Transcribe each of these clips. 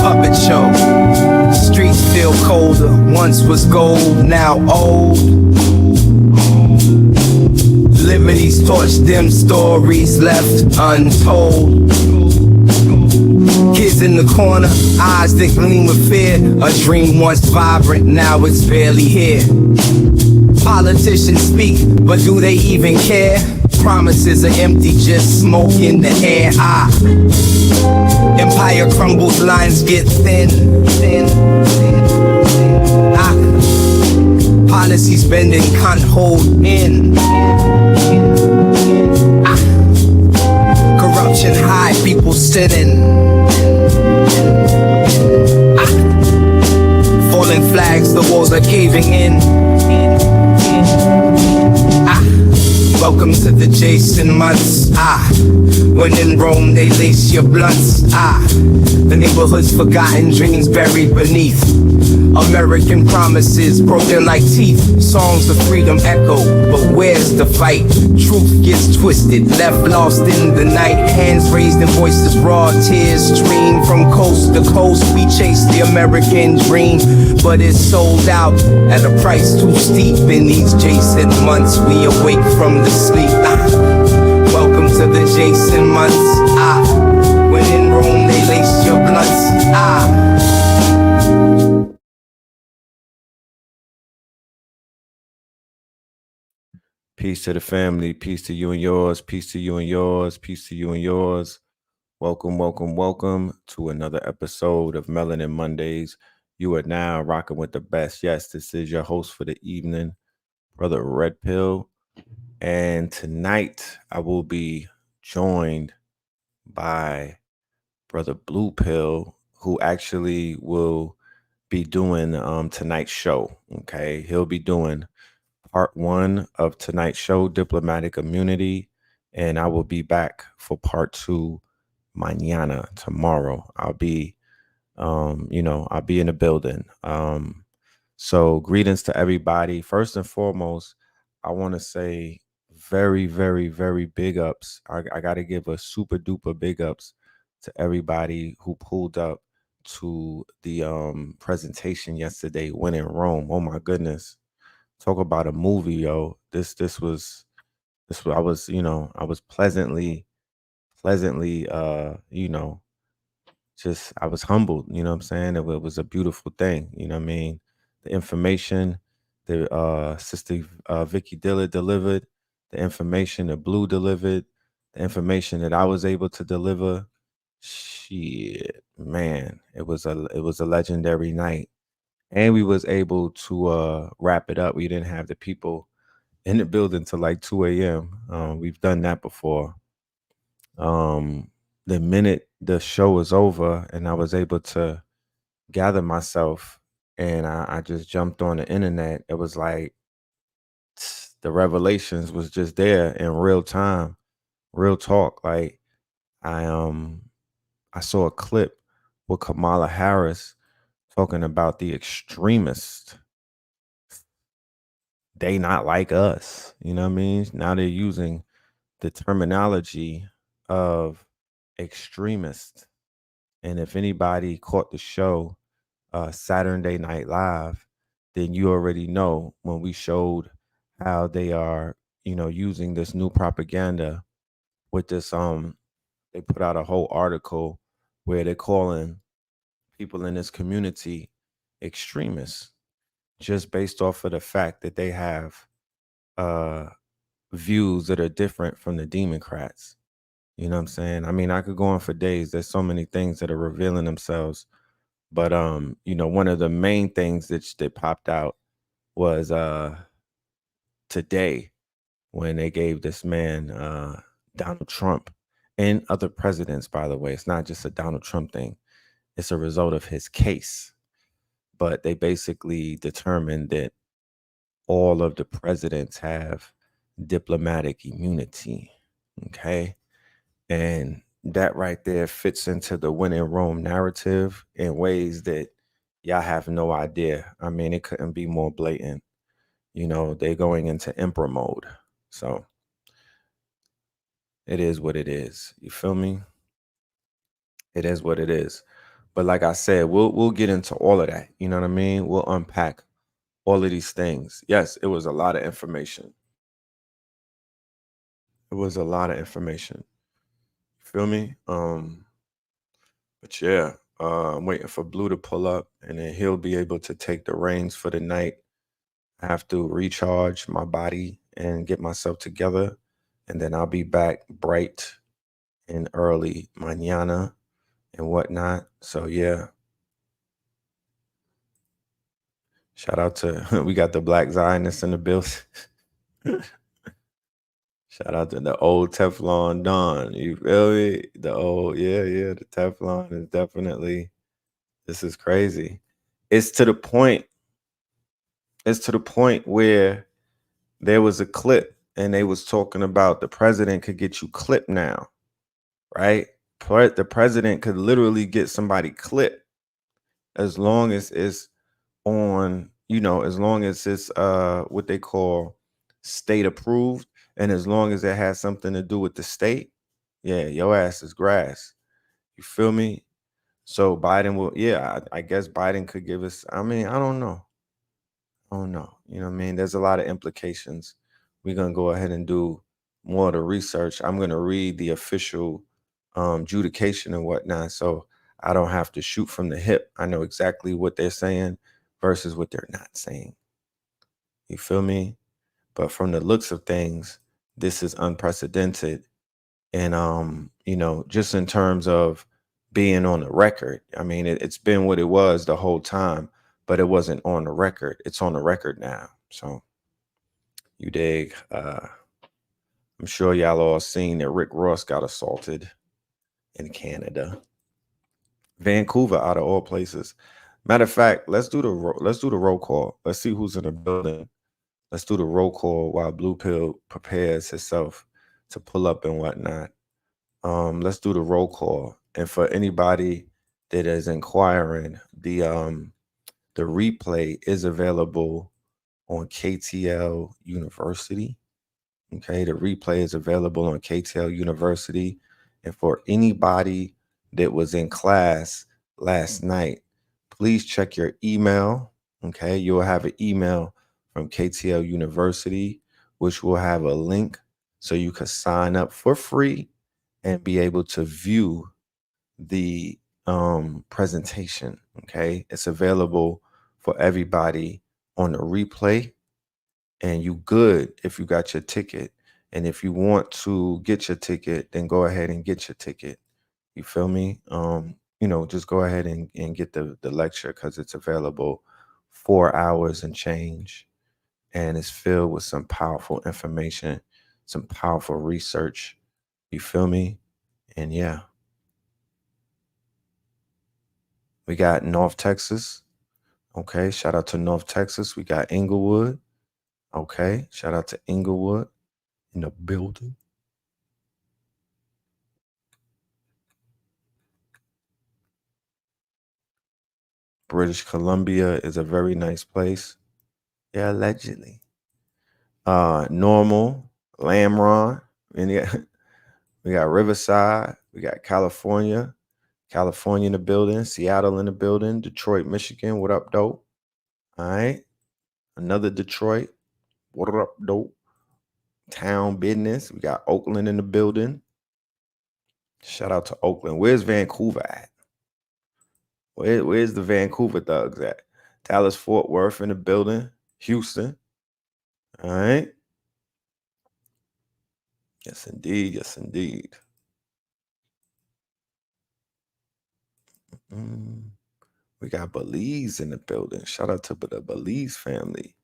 puppet show. Streets feel colder, once was gold, now old. Liberty's torched, them stories left untold. Kids in the corner, eyes that gleam with fear. A dream once vibrant, now it's barely here. Politicians speak, but do they even care? Promises are empty, just smoke in the air. Empire crumbles, lines get thin. Policies bending, can't hold in. Corruption high, people sinning. Falling flags, the walls are caving in. Welcome to the Jason months. When in Rome they lace your blunts. The neighborhood's forgotten, dreams buried beneath. American promises broken like teeth. Songs of freedom echo, but where's the fight? Truth gets twisted, left lost in the night. Hands raised and voices raw, tears stream from coast to coast. We chase the American dream, but it's sold out at a price too steep. In these Jason months, we awake from the sleep. Welcome to the Jason months. When in Rome, they lace your blunts. Peace to the family, peace to you and yours, peace to you and yours, peace to you and yours. Welcome, welcome, welcome to another episode of Melanin Mondays. You are now rocking with the best. Yes, this is your host for the evening, Brother Red Pill. And tonight I will be joined by Brother Blue Pill, who actually will be doing tonight's show. Okay, he'll be doing part 1 of tonight's show, Diplomatic Immunity, and I will be back for part 2 mañana, tomorrow. I'll be I'll be in the building. So greetings to everybody. First and foremost, I want to say very, very, very big ups. I got to give a super duper big ups to everybody who pulled up to the presentation yesterday, When in Rome. Oh my goodness. Talk about a movie, yo. This was I was pleasantly just I was humbled, you know what I'm saying? It was a beautiful thing, you know what I mean? The information the sister Vicky Diller delivered, the information that Blue delivered, the information that I was able to deliver. Shit, man, it was a legendary night. And we was able to wrap it up. We didn't have the people in the building till like 2 a.m. We've done that before. The minute the show was over and I was able to gather myself and I just jumped on the internet, it was like the revelations was just there in real time, real talk. Like I saw a clip with Kamala Harris talking about the extremists. They not like us. You know what I mean? Now they're using the terminology of extremist. And if anybody caught the show Saturday Night Live, then you already know when we showed how they are, using this new propaganda with this they put out a whole article where they're calling people in this community extremists just based off of the fact that they have uh views that are different from the Democrats. You know what I'm saying? I mean, I could go on for days. There's so many things that are revealing themselves. But one of the main things that popped out was today when they gave this man Donald Trump and other presidents, by the way. It's not just a Donald Trump thing. It's a result of his case. But they basically determined that all of the presidents have diplomatic immunity. Okay. And that right there fits into the When in Rome narrative in ways that y'all have no idea. I mean, it couldn't be more blatant. They're going into emperor mode. So it is what it is. You feel me? It is what it is. But like I said, we'll get into all of that. You know what I mean? We'll unpack all of these things. Yes, it was a lot of information. It was a lot of information. Feel me? But yeah, I'm waiting for Blue to pull up, and then he'll be able to take the reins for the night. I have to recharge my body and get myself together, and then I'll be back bright and early mañana and whatnot. So yeah, shout out to we got the Black Zionists in the building. Shout out to the old Teflon Don. You feel me? The old, yeah, the Teflon is definitely, this is crazy. It's to the point, it's to the point where there was a clip and they was talking about the president could get you clipped now, right? The president could literally get somebody clipped as long as it's on, as long as it's what they call state approved, and as long as it has something to do with the state, yeah, your ass is grass. You feel me? So Biden will, yeah, I guess Biden could give us, I mean, I don't know. I don't know. You know what I mean? There's a lot of implications. We're gonna go ahead and do more of the research. I'm gonna read the official judication and whatnot. So I don't have to shoot from the hip. I know exactly what they're saying versus what they're not saying. You feel me? But from the looks of things, this is unprecedented. And just in terms of being on the record, I mean, it's been what it was the whole time, but it wasn't on the record. It's on the record now. So you dig? I'm sure y'all all seen that Rick Ross got assaulted in Canada, Vancouver, out of all places. Matter of fact, let's do the roll call. Let's see who's in the building. Let's do the roll call while Blue Pill prepares himself to pull up and whatnot. Let's do the roll call. And for anybody that is inquiring, the replay is available on KTL University. Okay, the replay is available on KTL University. And for anybody that was in class last night, please check your email. Okay, you'll have an email from KTL University, which will have a link so you can sign up for free and be able to view the presentation. Okay, it's available for everybody on the replay, and you good if you got your ticket. And if you want to get your ticket, then go ahead and get your ticket. You feel me? Just go ahead and get the lecture, because it's available 4 hours and change, and it's filled with some powerful information, some powerful research. You feel me? And yeah, we got North Texas. Okay, shout out to North Texas. We got Inglewood. Okay, shout out to Inglewood in the building. British Columbia is a very nice place. Yeah, allegedly. Normal, Lamron, and we got Riverside, we got California in the building, Seattle in the building, Detroit, Michigan. What up, dope? All right. Another Detroit. What up, dope? Town business. We got Oakland in the building. Shout out to Oakland. Where's Vancouver at? Where's the Vancouver thugs at? Dallas, Fort Worth in the building. Houston. All right. Yes, indeed. Yes, indeed. We got Belize in the building. Shout out to the Belize family.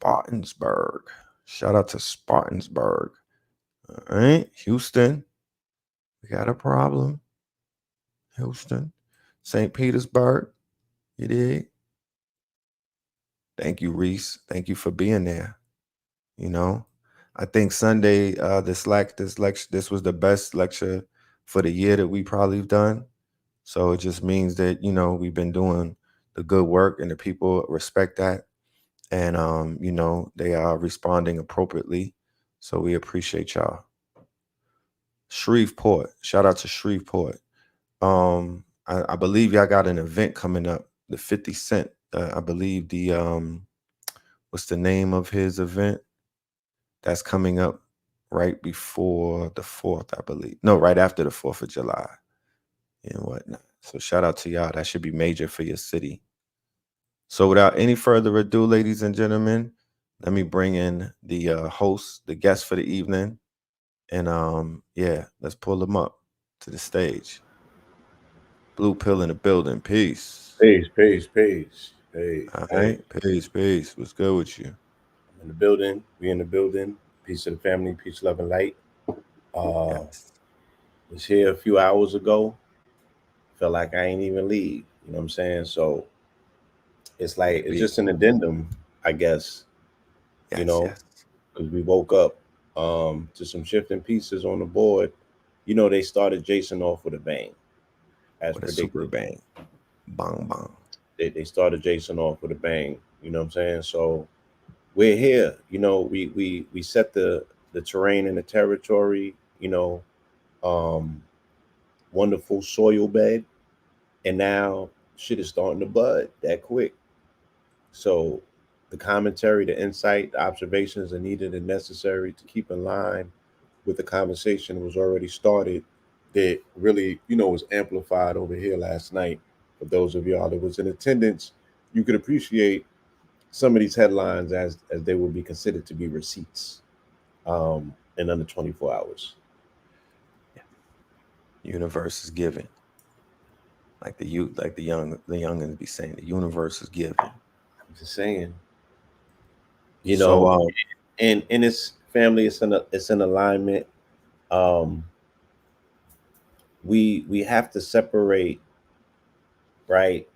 Spartansburg. Shout out to Spartansburg. All right. Houston. We got a problem. Houston. St. Petersburg. You dig? Thank you, Reese. Thank you for being there. I think Sunday, this was the best lecture for the year that we probably have done. So it just means that, we've been doing the good work and the people respect that. And, they are responding appropriately. So we appreciate y'all. Shreveport. Shout out to Shreveport. I believe y'all got an event coming up. The 50 Cent. I believe the what's the name of his event? That's coming up right before the 4th, I believe. No, right after the 4th of July and whatnot. So shout out to y'all. That should be major for your city. So without any further ado, ladies and gentlemen, let me bring in the host, the guest for the evening. And yeah, let's pull them up to the stage. Blue pill in the building. Peace. Peace, peace, peace. Peace, All peace. right. Peace, peace. What's good with you? I'm in the building. We in the building. Peace to the family. Peace, love, and light. Uh, Yes. was here a few hours ago. Felt like I ain't even leave. You know what I'm saying? So it's like it's We just an addendum, I guess. You yes, know, yes. because we woke up to some shifting pieces on the board. You know, they started Jason off with a bang, as With a super predicted. bang. Bang bang. They started Jason off with a bang. You know what I'm saying? So we're here. You know, we set the terrain and the territory. You know, um, wonderful soil bed, and now shit is starting to bud that quick. So the commentary, the insight, the observations are needed and necessary to keep in line with the conversation that was already started. That really, was amplified over here last night. For those of y'all that was in attendance, you could appreciate some of these headlines as they will be considered to be receipts in under 24 hours. Universe is giving. Like the youth, like the youngins be saying, the universe is giving. I'm just saying, you So know, and in its family, it's in alignment. Um, we have to separate, right,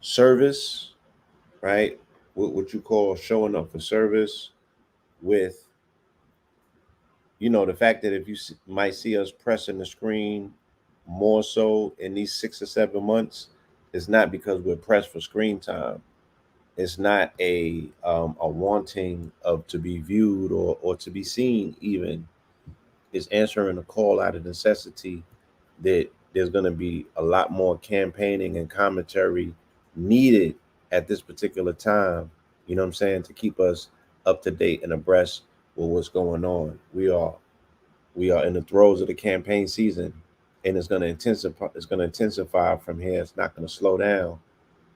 service, right, what you call showing up for service, with the fact that if you might see us pressing the screen more so in these 6 or 7 months, it's not because we're pressed for screen time. It's not a wanting of to be viewed or to be seen. Even it's answering a call out of necessity that there's going to be a lot more campaigning and commentary needed at this particular time. You know what I'm saying, to keep us up to date and abreast with what's going on. We are in the throes of the campaign season, and it's going to intensify. It's going to intensify from here. It's not going to slow down.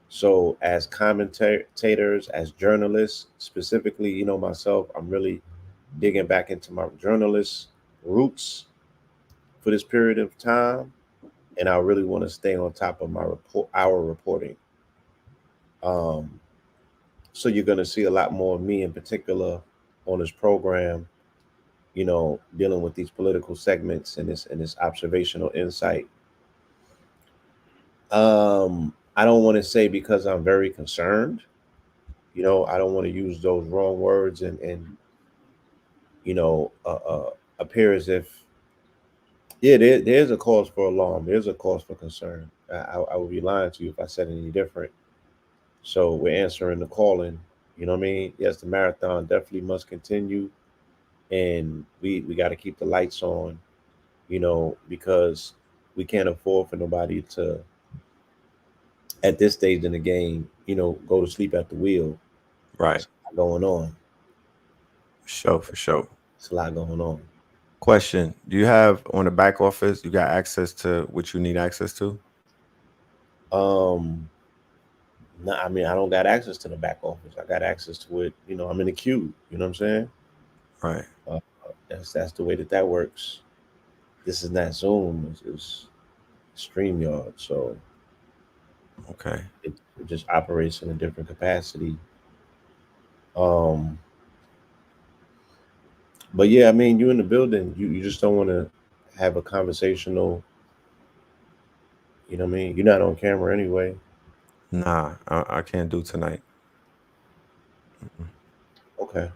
So, as commentators, as journalists, specifically, myself, I'm really digging back into my journalist roots for this period of time, and I really want to stay on top of our reporting. Um, so you're going to see a lot more of me in particular on this program. Dealing with these political segments and this observational insight. I don't want to say because I'm very concerned. I don't want to use those wrong words and you know uh, uh, appear as if, yeah, there's a cause for alarm. There's a cause for concern. I would be lying to you if I said any different. So we're answering the calling. You know what I mean? Yes, the marathon definitely must continue, and we got to keep the lights on. Because we can't afford for nobody to, at this stage in the game, go to sleep at the wheel. right. It's a lot going on. For sure, for sure. It's a lot going on. Question: do you have on the back office? You got access to what you need access to? Um, no, I mean, I don't got access to the back office. I got access to it. I'm in the queue. You know what I'm saying? Right. Uh, that's the way that works. This is not Zoom. It's StreamYard, so Okay. it just operates in a different capacity. Um, but yeah, I mean, you in the building. You just don't want to have a conversational. You know what I mean? You're not on camera anyway. Nah, I can't do tonight. Mm-mm. Okay.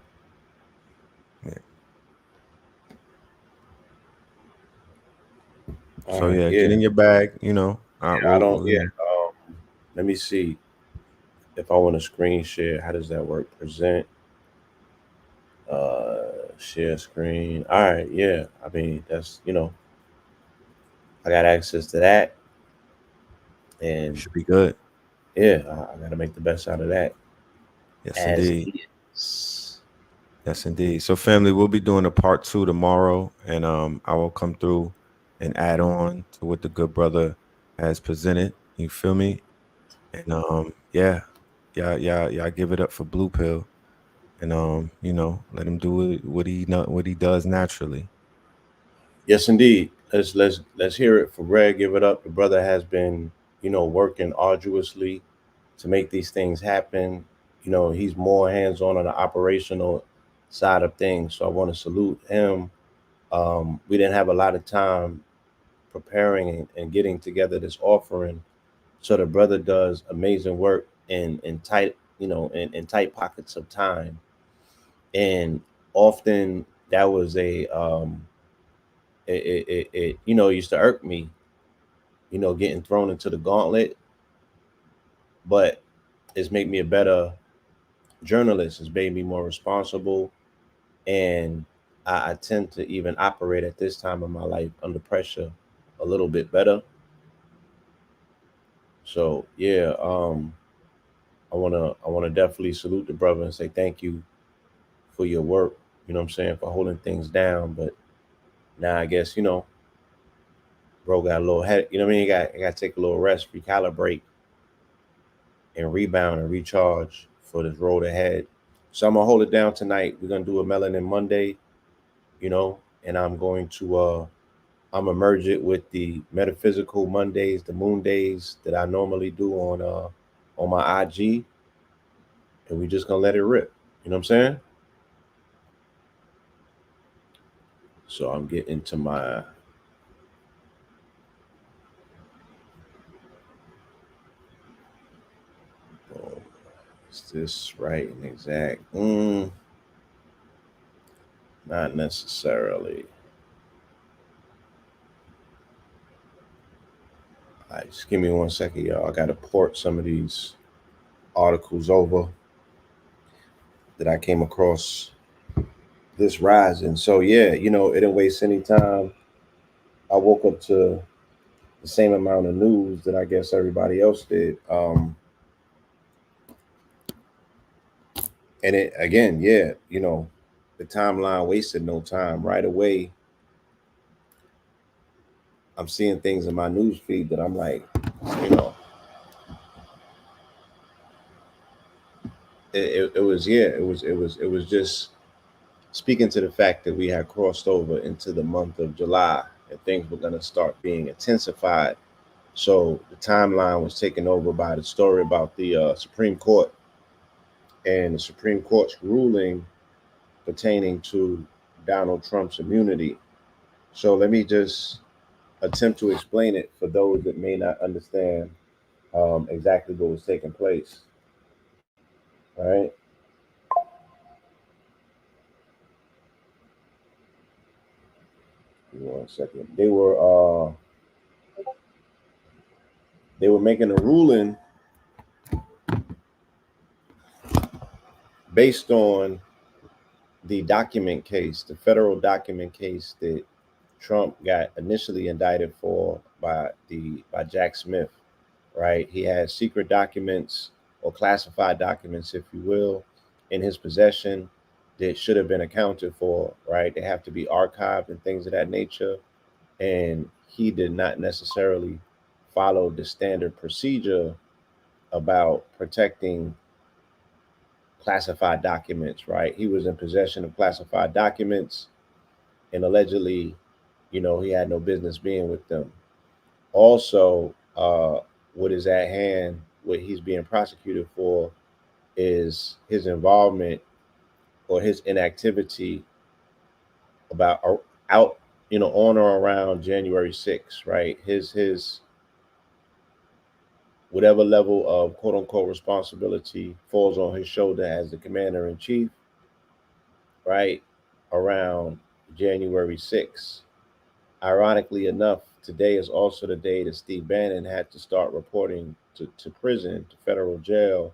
Yeah. All So right. yeah, Yeah. get in your bag. I don't. We'll Yeah. Let me see if I want to screen share. How does that work? Present. Share screen. All right. Yeah. I mean, that's. I got access to that, and Should be good. yeah, I got to make the best out of that. Yes, As indeed. is. Yes, indeed. So, family, we'll be doing a part 2 tomorrow, and I will come through and add on to what the good brother has presented. You feel me? And yeah, yeah, give it up for Blue Pill, and let him do what he does naturally. Yes, indeed. Let's hear it for Greg. Give it up. The brother has been, working arduously to make these things happen. He's more hands-on the operational side of things. So I want to salute him. We didn't have a lot of time preparing and getting together this offering. So the brother does amazing work in tight, in tight pockets of time. And often that was it used to irk me, getting thrown into the gauntlet, but it's made me a better journalist. It's made me more responsible, and I tend to even operate at this time of my life under pressure a little bit better. So yeah, I wanna definitely salute the brother and say thank you for your work. You know what I'm saying, for holding things down. But now I guess bro got a little head. You know what I mean? You got to take a little rest, recalibrate, and rebound and recharge for this road ahead. So I'm gonna hold it down tonight. We're gonna do a Melanin Monday, and I'm gonna merge it with the metaphysical Mondays, the moon days that I normally do on my IG, and we just gonna let it rip. You know what I'm saying? So I'm getting to my oh, is this right and exact? Not necessarily. All right, just give me 1 second, y'all. I gotta port some of these articles over that I came across this rising. So yeah, it didn't waste any time. I woke up to the same amount of news that I guess everybody else did. And it again, yeah, the timeline wasted no time. Right away, I'm seeing things in my news feed that I'm like, you know, it was yeah, it was just speaking to the fact that we had crossed over into the month of July and things were gonna start being intensified. So the timeline was taken over by the story about the Supreme Court and the Supreme Court's ruling pertaining to Donald Trump's immunity. So let me just attempt to explain it for those that may not understand exactly what was taking place. All right, give me 1 second. They were making a ruling based on the document case, the federal document case that Trump got initially indicted for by Jack Smith, right? He has secret documents or classified documents, if you will, in his possession that should have been accounted for, right? They have to be archived and things of that nature. And he did not necessarily follow the standard procedure about protecting classified documents, right? He was in possession of classified documents and allegedly, he had no business being with them. Also, what is at hand, what he's being prosecuted for is his involvement or his inactivity about out, on or around January 6th, right? His whatever level of quote unquote responsibility falls on his shoulder as the commander in chief, right? Around January 6th. Ironically enough, today is also the day that Steve Bannon had to start reporting to prison, to federal jail,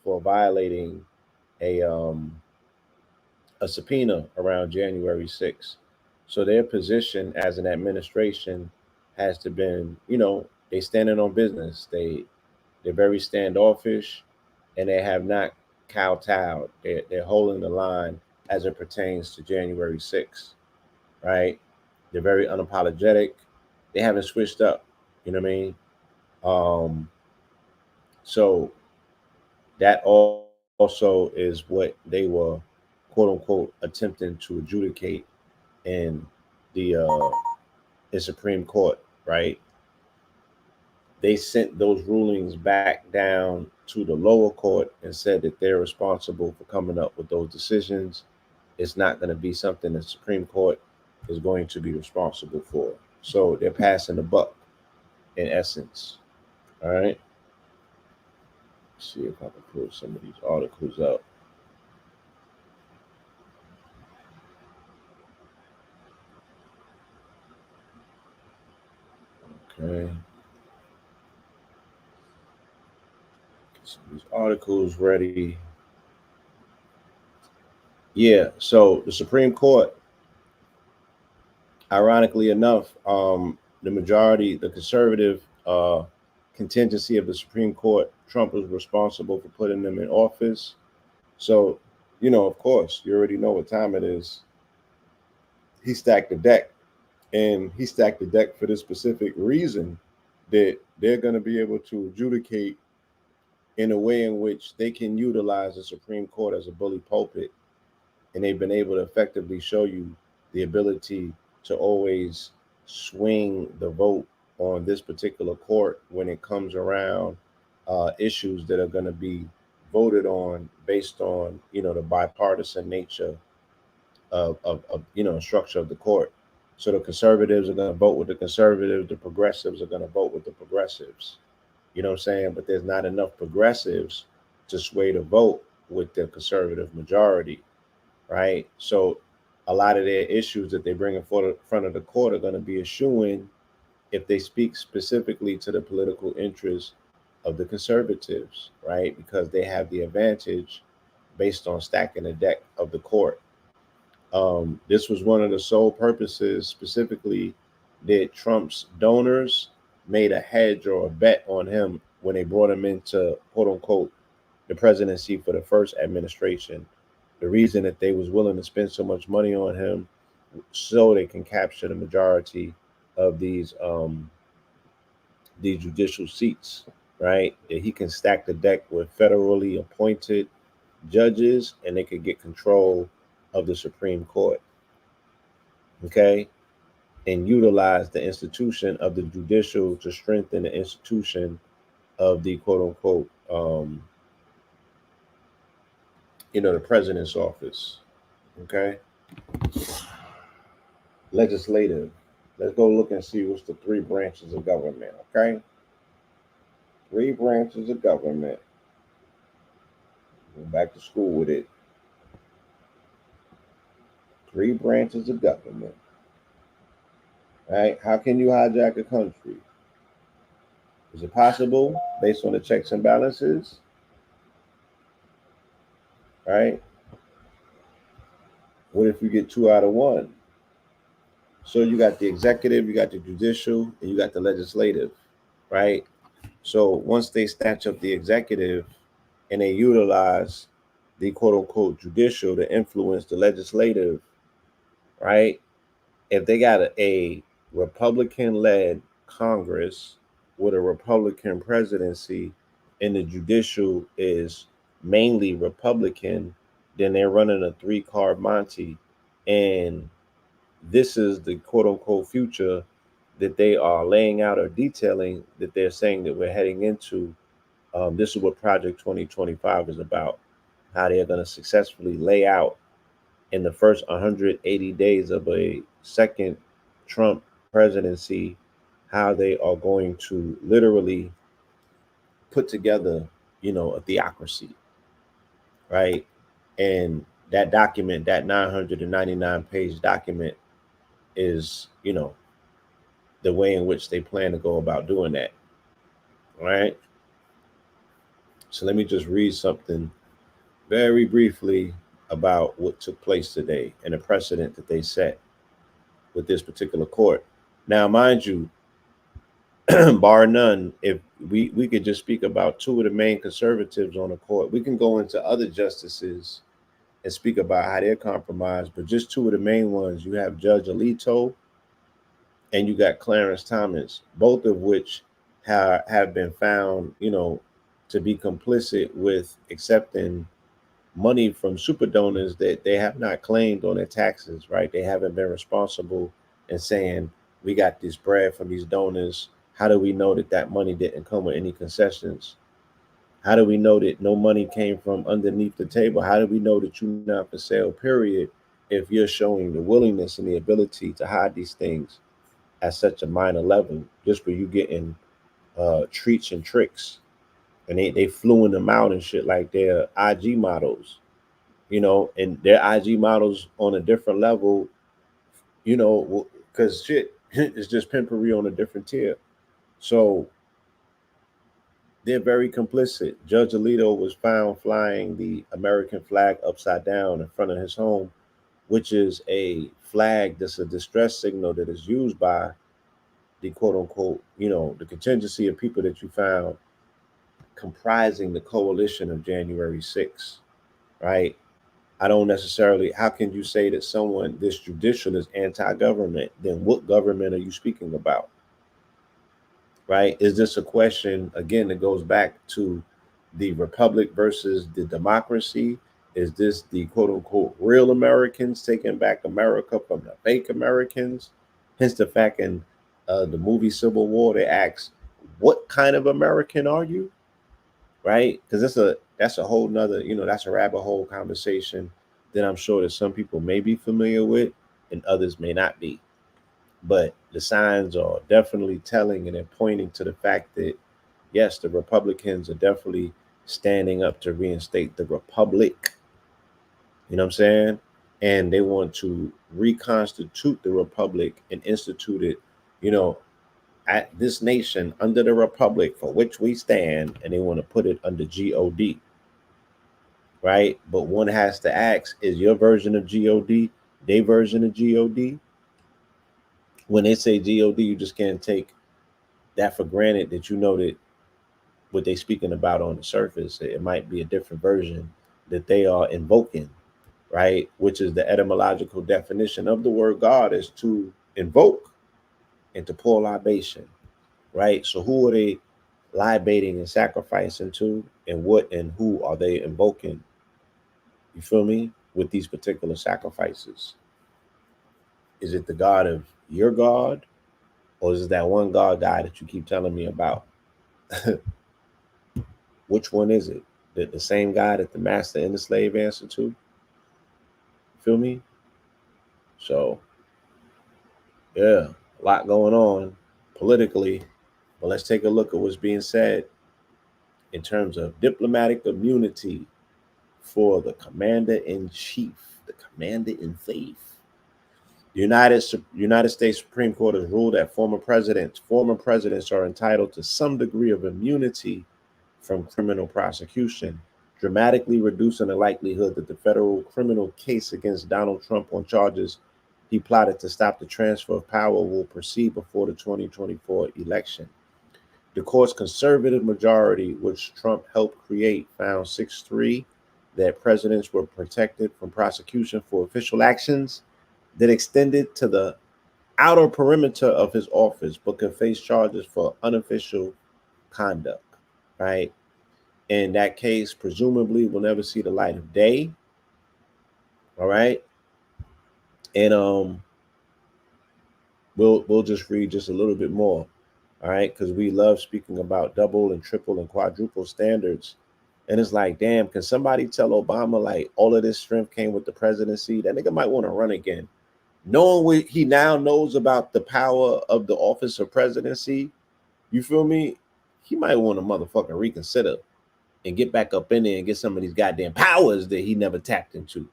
for violating a um, a subpoena around January 6th. So their position as an administration has to been, they standing on business. They're very standoffish, and they have not kowtowed. They're holding the line as it pertains to January 6th, right? They're very unapologetic. They haven't switched up. You know what I mean? So that also is what they were, quote unquote, attempting to adjudicate in the Supreme Court, right? They sent those rulings back down to the lower court and said that they're responsible for coming up with those decisions. It's not going to be something the Supreme Court is going to be responsible for. So they're passing the buck in essence. All right. Let's see if I can pull some of these articles up. Okay. Get some of these articles ready. Yeah. So the Supreme Court, ironically enough, the majority, the conservative contingency of the Supreme Court, Trump was responsible for putting them in office. So, of course, you already know what time it is. He stacked the deck, and he stacked the deck for this specific reason that they're going to be able to adjudicate in a way in which they can utilize the Supreme Court as a bully pulpit. And they've been able to effectively show you the ability to always swing the vote on this particular court when it comes around issues that are going to be voted on based on the bipartisan nature of structure of the court. So the conservatives are going to vote with the conservatives, the progressives are going to vote with the progressives. You know what I'm saying? But there's not enough progressives to sway the vote with the conservative majority, right? So a lot of their issues that they bring in front of the court are going to be eschewing if they speak specifically to the political interests of the conservatives, right? Because they have the advantage based on stacking the deck of the court. This was one of the sole purposes, specifically, that Trump's donors made a hedge or a bet on him when they brought him into, quote unquote, the presidency for the first administration. The reason that they was willing to spend so much money on him so they can capture the majority of these judicial seats, right? That he can stack the deck with federally appointed judges, and they could get control of the Supreme Court, okay? And utilize the institution of the judicial to strengthen the institution of the quote unquote, the president's office, okay? Legislative. Let's go look and see what's the three branches of government, okay? Three branches of government. Go back to school with it. Three branches of government. Right? How can you hijack a country? Is it possible based on the checks and balances? Right? What if you get 2 out of 1? So you got the executive, you got the judicial, and you got the legislative, right? So once they snatch up the executive and they utilize the quote unquote judicial to influence the legislative, right? If they got a Republican led Congress with a Republican presidency and the judicial is mainly Republican, then they're running a 3-card Monty. And this is the quote unquote future that they are laying out or detailing that they're saying that we're heading into. This is what Project 2025 is about, how they're going to successfully lay out in the first 180 days of a second Trump presidency, how they are going to literally put together, a theocracy, right? And that document, that 999-page document, is, the way in which they plan to go about doing that, right? So let me just read something very briefly about what took place today and the precedent that they set with this particular court. Now, mind you, bar none, if we could just speak about two of the main conservatives on the court. We can go into other justices and speak about how they're compromised, but just two of the main ones. You have Judge Alito and you got Clarence Thomas, both of which have been found, to be complicit with accepting money from super donors that they have not claimed on their taxes, right? They haven't been responsible in saying, we got this bread from these donors. How do we know that that money didn't come with any concessions? How do we know that no money came from underneath the table? How do we know that you're not for sale, period, if you're showing the willingness and the ability to hide these things at such a minor level, just for you getting treats and tricks? And they fluing them out and shit like they're IG models, and their IG models on a different level, because shit is just pimpery on a different tier. So they're very complicit. Judge Alito was found flying the American flag upside down in front of his home, which is a flag that's a distress signal that is used by the quote unquote, the contingency of people that you found comprising the coalition of January 6th, right? I don't necessarily, how can you say that someone this judicial is anti government? Then what government are you speaking about? Right? Is this a question, again, that goes back to the republic versus the democracy? Is this the quote unquote real Americans taking back America from the fake Americans? Hence the fact in the movie Civil War, they ask, what kind of American are you? Right? Because that's a whole nother, that's a rabbit hole conversation that I'm sure that some people may be familiar with and others may not be. But the signs are definitely telling and they're pointing to the fact that yes, the Republicans are definitely standing up to reinstate the republic. You know what I'm saying? And they want to reconstitute the republic and institute it, you know, at this nation under the republic for which we stand, and they want to put it under God, right? But one has to ask, is your version of God their version of God? When they say God, you just can't take that for granted that that what they speaking about on the surface, it might be a different version that they are invoking, right? Which is the etymological definition of the word God is to invoke and to pour libation, right? So who are they libating and sacrificing to, and what and who are they invoking? You feel me? With these particular sacrifices, is it the God of your God, or is it that one God guy that you keep telling me about? Which one is it? The same guy that the master and the slave answer to? Feel me? So yeah, a lot going on politically, but let's take a look at what's being said in terms of diplomatic immunity for the commander in chief, the commander in chief. The United States Supreme Court has ruled that former presidents are entitled to some degree of immunity from criminal prosecution, dramatically reducing the likelihood that the federal criminal case against Donald Trump on charges he plotted to stop the transfer of power will proceed before the 2024 election. The court's conservative majority, which Trump helped create, found 6-3 that presidents were protected from prosecution for official actions that extended to the outer perimeter of his office, but could face charges for unofficial conduct, right? In that case, presumably will never see the light of day. All right. And we'll just read just a little bit more. All right, because we love speaking about double and triple and quadruple standards. And it's like, damn, can somebody tell Obama like all of this strength came with the presidency? That nigga might want to run again. Knowing what he now knows about the power of the office of presidency, you feel me? He might want to motherfucking reconsider and get back up in there and get some of these goddamn powers that he never tapped into.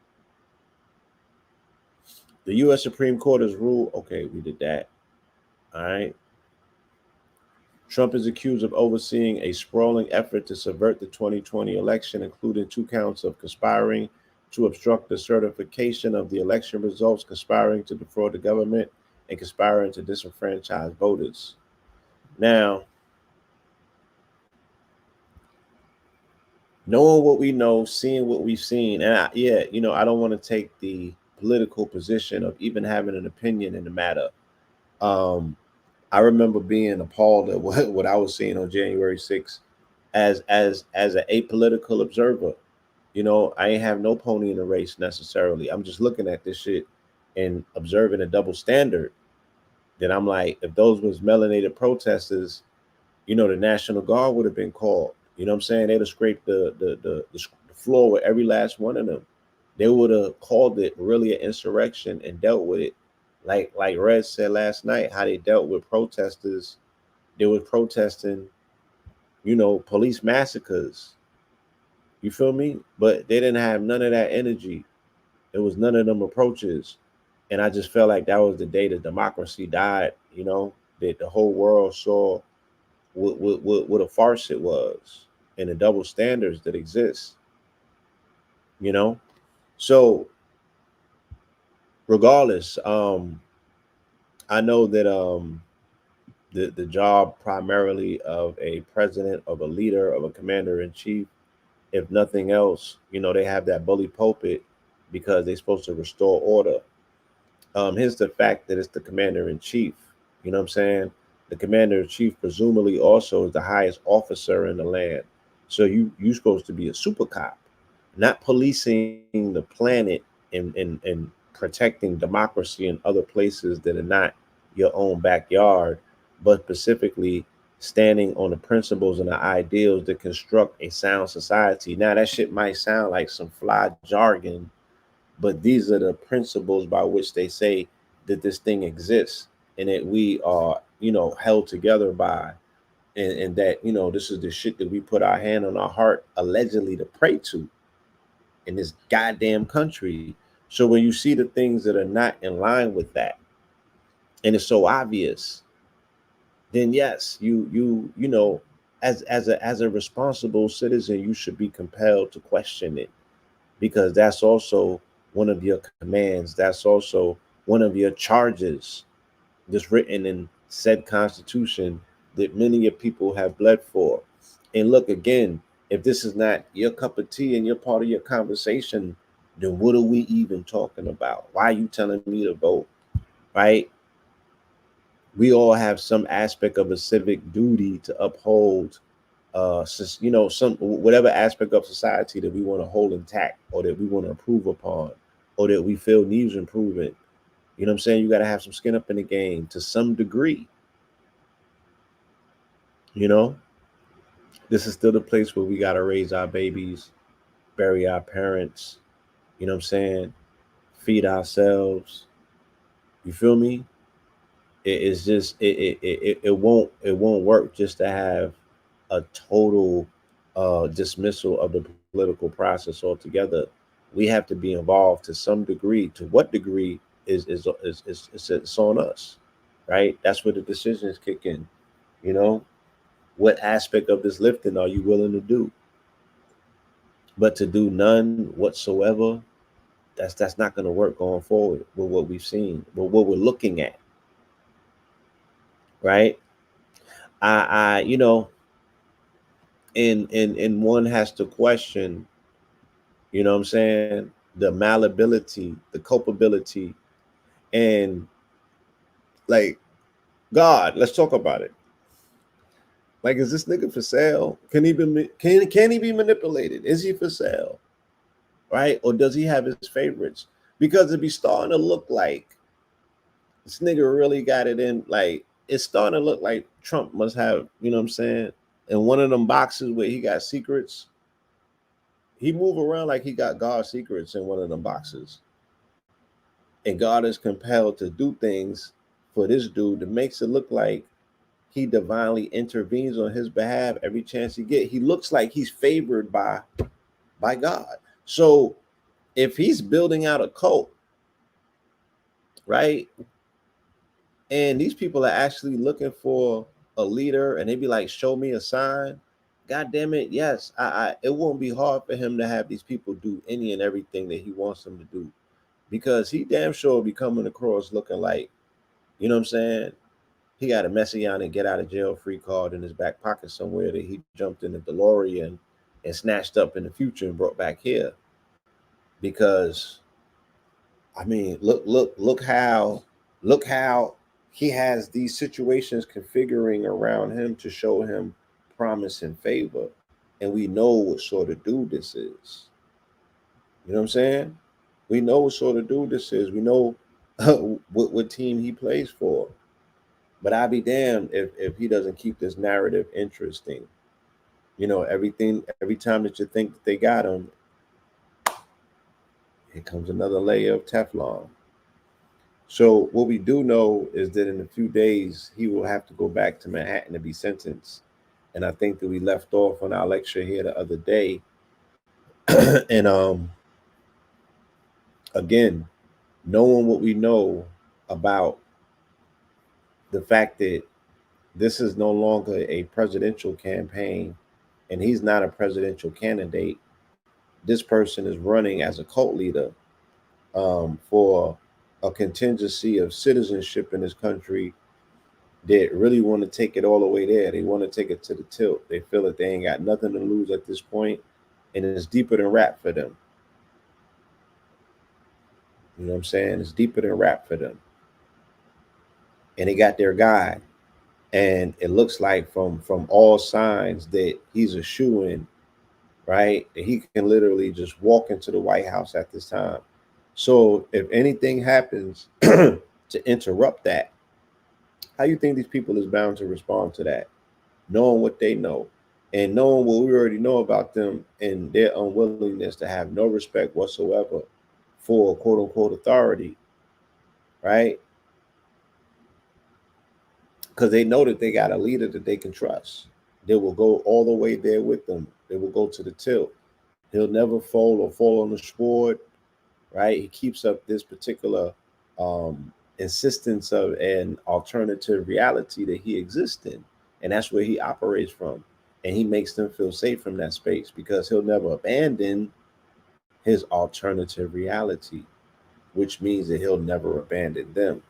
The U.S. Supreme Court has ruled, okay, we did that. All right. Trump is accused of overseeing a sprawling effort to subvert the 2020 election, including 2 counts of conspiring to obstruct the certification of the election results, conspiring to defraud the government, and conspiring to disenfranchise voters. Now, knowing what we know, seeing what we've seen, and I don't want to take the political position of even having an opinion in the matter. Um, I remember being appalled at what I was seeing on January 6th as an apolitical observer. I ain't have no pony in the race necessarily. I'm just looking at this shit and observing a double standard. Then I'm like, if those was melanated protesters, the National Guard would have been called. You know what I'm saying? They'd have scraped the floor with every last one of them. They would have called it really an insurrection and dealt with it. Like Red said last night, how they dealt with protesters. They were protesting, police massacres. You feel me? But they didn't have none of that energy. It was none of them approaches. And I just felt like that was the day that democracy died, that the whole world saw what a farce it was and the double standards that exist, you know? So regardless, I know that the job primarily of a president, of a leader, of a commander in chief, if nothing else, they have that bully pulpit because they're supposed to restore order. Here's the fact that it's the commander in chief. You know what I'm saying? The commander in chief presumably also is the highest officer in the land. So you supposed to be a super cop, not policing the planet and protecting democracy in other places that are not your own backyard, but specifically standing on the principles and the ideals that construct a sound society. Now that shit might sound like some fly jargon, but these are the principles by which they say that this thing exists and that we are, held together by, and that, this is the shit that we put our hand on our heart allegedly to pray to in this goddamn country. So when you see the things that are not in line with that, and it's so obvious, then yes, as a responsible citizen, you should be compelled to question it, because that's also one of your commands. That's also one of your charges that's written in said constitution that many of people have bled for. And look, again, if this is not your cup of tea and you're part of your conversation, then what are we even talking about? Why are you telling me to vote? Right? We all have some aspect of a civic duty to uphold, some whatever aspect of society that we want to hold intact, or that we want to improve upon, or that we feel needs improving. You know what I'm saying? You got to have some skin up in the game to some degree. You know, this is still the place where we got to raise our babies, bury our parents. You know what I'm saying? Feed ourselves. You feel me? It's just it won't work just to have a total dismissal of the political process altogether. We have to be involved to some degree. To what degree is it's on us, right? That's where the decisions kick in. You know, what aspect of this lifting are you willing to do? But to do none whatsoever, that's not going to work going forward with what we've seen, with what we're looking at, right? I and one has to question, what I'm saying, the malleability, the culpability, and like, God, let's talk about it. Like, is this nigga for sale? Can he be manipulated? Is he for sale? Right? Or does he have his favorites? Because it be starting to look like this nigga really got it in. Like, it's starting to look like Trump must have, what I'm saying, in one of them boxes where he got secrets. He move around like he got God's secrets in one of them boxes. And God is compelled to do things for this dude that makes it look like he divinely intervenes on his behalf every chance he get. He looks like he's favored by God. So if he's building out a cult, right, and these people are actually looking for a leader, and they be like, show me a sign, God damn it, yes, it won't be hard for him to have these people do any and everything that he wants them to do, because he damn sure will be coming across looking like, you know what I'm saying, he got a messianic get out of jail free card in his back pocket somewhere that he jumped in the DeLorean and snatched up in the future and brought back here. Because I mean, look how he has these situations configuring around him to show him promise and favor. And we know what sort of dude this is. You know what I'm saying? We know what sort of dude this is. We know what team he plays for. But I'd be damned if he doesn't keep this narrative interesting. You know, every time that you think that they got him, here comes another layer of Teflon. So what we do know is that in a few days he will have to go back to Manhattan to be sentenced. And I think that we left off on our lecture here the other day. And again, knowing what we know about the fact that this is no longer a presidential campaign and he's not a presidential candidate. This person is running as a cult leader for a contingency of citizenship in this country that really want to take it all the way there. They want to take it to the tilt. They feel that they ain't got nothing to lose at this point, and it's deeper than rap for them. You know what I'm saying? It's deeper than rap for them. And they got their guy, and it looks like from all signs that he's a shoo-in, right? That he can literally just walk into the White House at this time. So if anything happens to interrupt that, how you think these people is bound to respond to that, knowing what they know and knowing what we already know about them and their unwillingness to have no respect whatsoever for quote unquote authority, right? Because they know that they got a leader that they can trust. They will go all the way there with them. They will go to the tilt. He'll never fold or fall on the sword, right? He keeps up this particular insistence of an alternative reality that he exists in. And that's where he operates from. And he makes them feel safe from that space because he'll never abandon his alternative reality, which means that he'll never abandon them.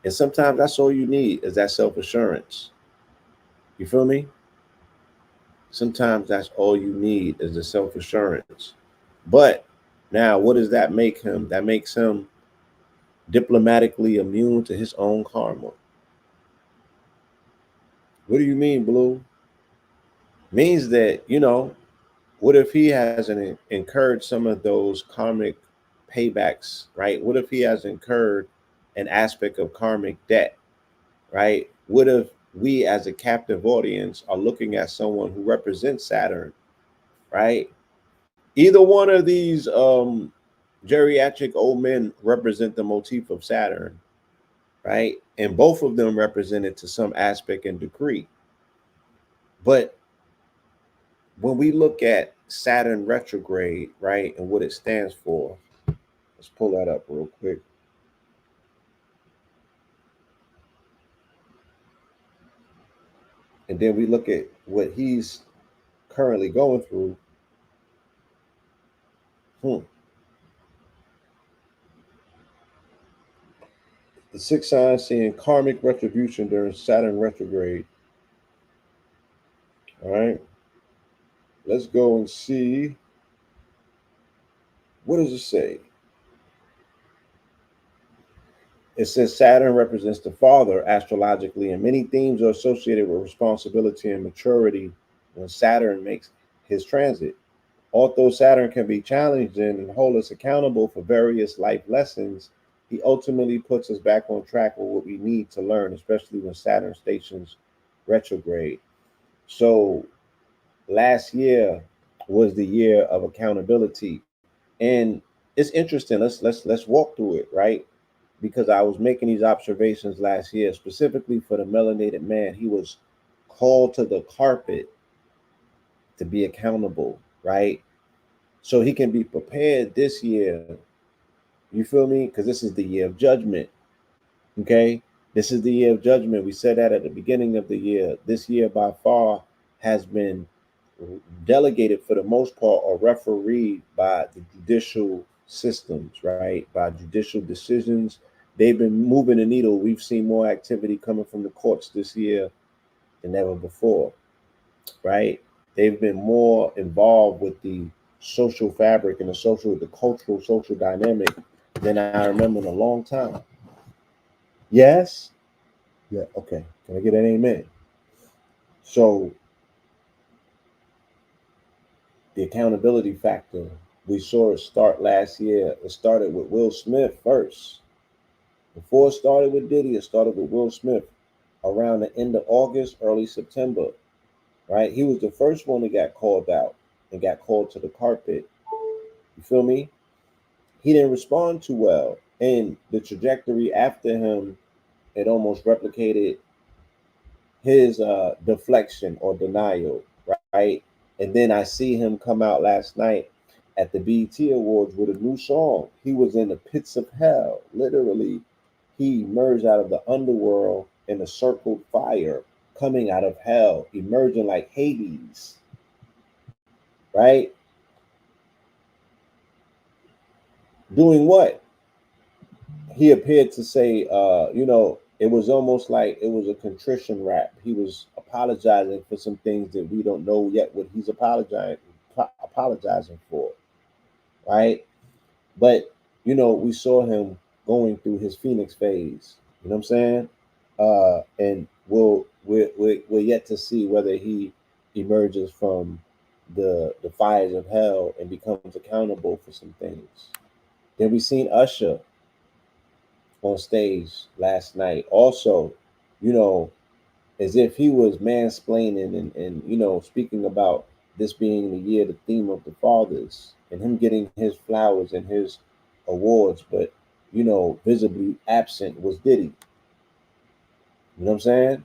And sometimes that's all you need is that self-assurance. You feel me? Sometimes that's all you need is the self-assurance. But now what does that make him? That makes him diplomatically immune to his own karma. What do you mean, Blue? Means that, what if he hasn't incurred some of those karmic paybacks, right? What if he has incurred an aspect of karmic debt, right? What if we as a captive audience are looking at someone who represents Saturn, right? Either one of these geriatric old men represent the motif of Saturn, right? And both of them represented to some aspect and degree. But when we look at Saturn retrograde, right, and what it stands for, let's pull that up real quick. And then we look at what he's currently going through. The sixth sign seeing karmic retribution during Saturn retrograde. All right. Let's go and see. What does it say? It says Saturn represents the father astrologically, and many themes are associated with responsibility and maturity when Saturn makes his transit. Although Saturn can be challenging and hold us accountable for various life lessons, he ultimately puts us back on track with what we need to learn, especially when Saturn stations retrograde. So last year was the year of accountability. And it's interesting. Let's walk through it, right? Because I was making these observations last year, specifically for the melanated man. He was called to the carpet to be accountable, right? So he can be prepared this year. You feel me? Because this is the year of judgment. Okay. This is the year of judgment. We said that at the beginning of the year. This year, by far, has been delegated for the most part or refereed by the judicial systems, right? By judicial decisions they've been moving the needle. We've seen more activity coming from the courts this year than ever before, right? They've been more involved with the social fabric and the cultural social dynamic than I remember in a long time. Yes? Yeah, okay. Can I get an amen? So the accountability factor, we saw it start last year. It started with Will Smith first. Before it started with Diddy, it started with Will Smith around the end of August, early September, right? He was the first one that got called out and got called to the carpet. You feel me? He didn't respond too well. And the trajectory after him, it almost replicated his deflection or denial, right? And then I see him come out last night at the BET Awards with a new song. He was in the pits of hell. Literally, he emerged out of the underworld in a circled fire, coming out of hell, emerging like Hades, right? Doing what? He appeared to say, it was almost like it was a contrition rap. He was apologizing for some things that we don't know yet what he's apologizing for, right? But we saw him going through his Phoenix phase. You know what I'm saying? And we're yet to see whether he emerges from the fires of hell and becomes accountable for some things. Then we seen Usher on stage last night. Also, you know, as if he was mansplaining and speaking about this being the year, the theme of the fathers, and him getting his flowers and his awards, but visibly absent was Diddy. You know what I'm saying?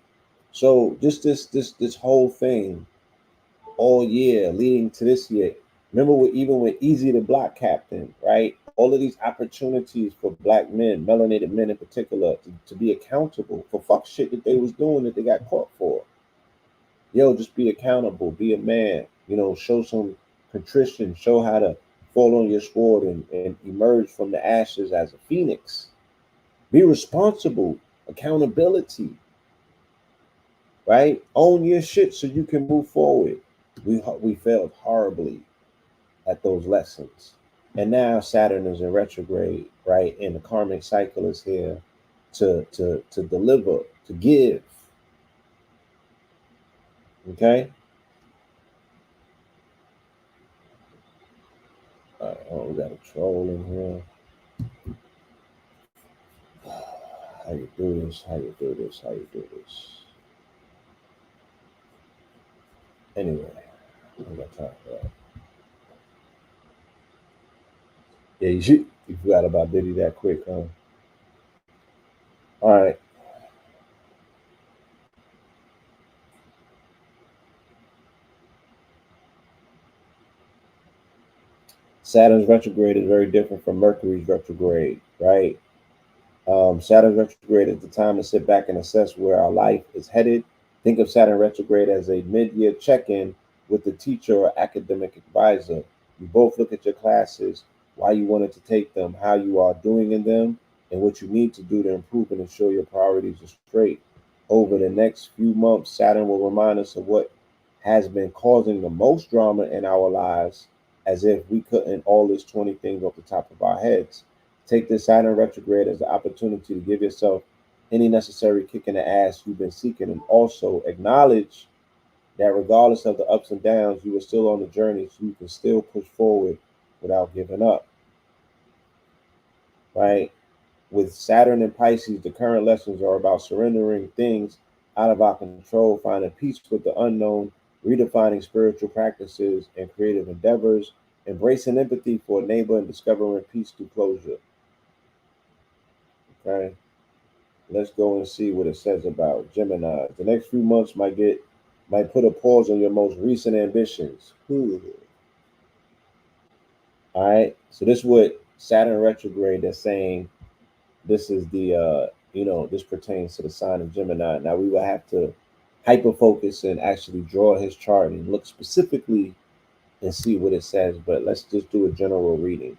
So just this whole thing all year leading to this year. Remember, even with Easy the Block Captain, right? All of these opportunities for black men, melanated men in particular, to be accountable for fuck shit that they was doing that they got caught for. Yo, just be accountable, be a man, show some contrition, show how to fall on your sword and emerge from the ashes as a phoenix. Be responsible, accountability, right? Own your shit so you can move forward. We failed horribly at those lessons. And now Saturn is in retrograde, right? And the karmic cycle is here to deliver, to give. Okay? Oh, we got a troll in here. How you do this? How you do this? How you do this? Anyway, I'm gonna talk about. Yeah, you forgot about Diddy that quick, huh? All right. Saturn's retrograde is very different from Mercury's retrograde, right? Saturn retrograde is the time to sit back and assess where our life is headed. Think of Saturn retrograde as a mid-year check-in with the teacher or academic advisor. You both look at your classes, why you wanted to take them, how you are doing in them, and what you need to do to improve and ensure your priorities are straight. Over the next few months, Saturn will remind us of what has been causing the most drama in our lives, as if we couldn't all list 20 things off the top of our heads. Take this Saturn retrograde as the opportunity to give yourself any necessary kick in the ass you've been seeking, and also acknowledge that regardless of the ups and downs, you are still on the journey, so you can still push forward without giving up. Right? With Saturn and Pisces, the current lessons are about surrendering things out of our control, finding peace with the unknown, redefining spiritual practices and creative endeavors, embracing empathy for a neighbor, and discovering peace through closure. Okay. Let's go and see what it says about Gemini. The next few months might put a pause on your most recent ambitions. All right. So this is what Saturn retrograde that's saying. This is this pertains to the sign of Gemini. Now we will have to hyper focus and actually draw his chart and look specifically and see what it says. But let's just do a general reading.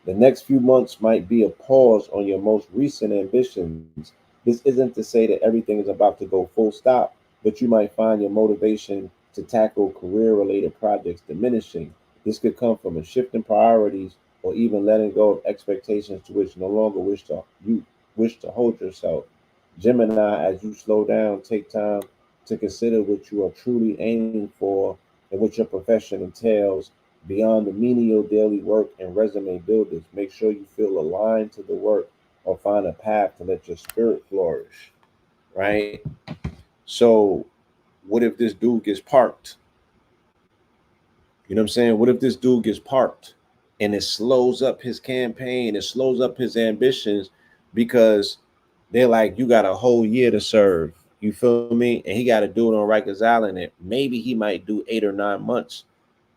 The next few months might be a pause on your most recent ambitions. This isn't to say that everything is about to go full stop, but you might find your motivation to tackle career related projects diminishing. This could come from a shift in priorities or even letting go of expectations to which no longer wish to hold yourself. Gemini, as you slow down, take time to consider what you are truly aiming for and what your profession entails beyond the menial daily work and resume builders. Make sure you feel aligned to the work or find a path to let your spirit flourish. Right? So, what if this dude gets parked? You know what I'm saying? What if this dude gets parked and it slows up his campaign, it slows up his ambitions because they're like, you got a whole year to serve. You feel me? And he got to do it on Rikers Island. And maybe he might do 8 or 9 months.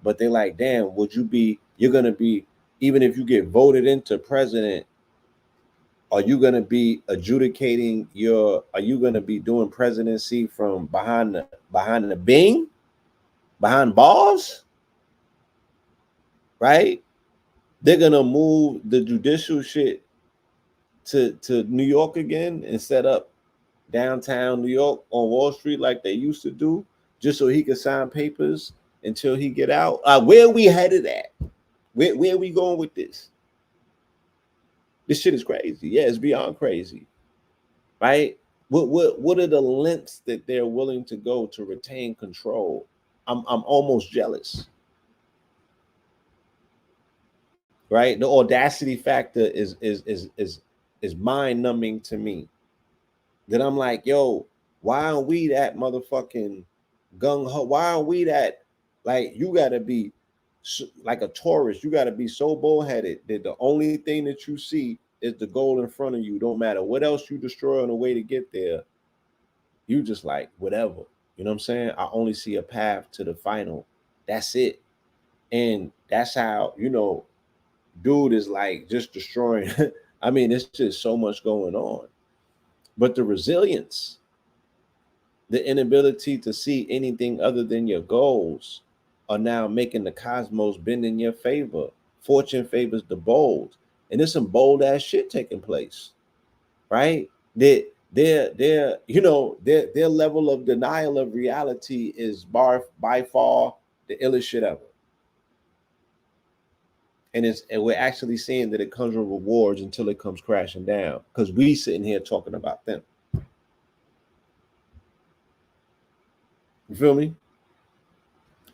But they're like, damn, you're going to be, even if you get voted into president, are you going to be are you going to be doing presidency from behind the Bing, behind bars? Right? They're going to move the judicial shit to New York again and set up downtown New York on Wall Street like they used to do, just so he could sign papers until he get out. Where are we headed at? Where are we going with this? This shit is crazy. Yeah, it's beyond crazy, right? What are the lengths that they're willing to go to retain control? I'm almost jealous, right? The audacity factor is mind numbing to me. That I'm like, yo, why aren't we that motherfucking gung ho? Why aren't we that, like, you gotta be like a tourist? You gotta be so bullheaded that the only thing that you see is the goal in front of you. Don't matter what else you destroy on the way to get there. You just like whatever. You know what I'm saying? I only see a path to the final. That's it. And that's how, dude is like just destroying. I mean, it's just so much going on. But the resilience, the inability to see anything other than your goals are now making the cosmos bend in your favor. Fortune favors the bold. And there's some bold ass shit taking place, right? Their level of denial of reality is by far the illest shit ever. And we're actually seeing that it comes with rewards until it comes crashing down. Because we sitting here talking about them. You feel me?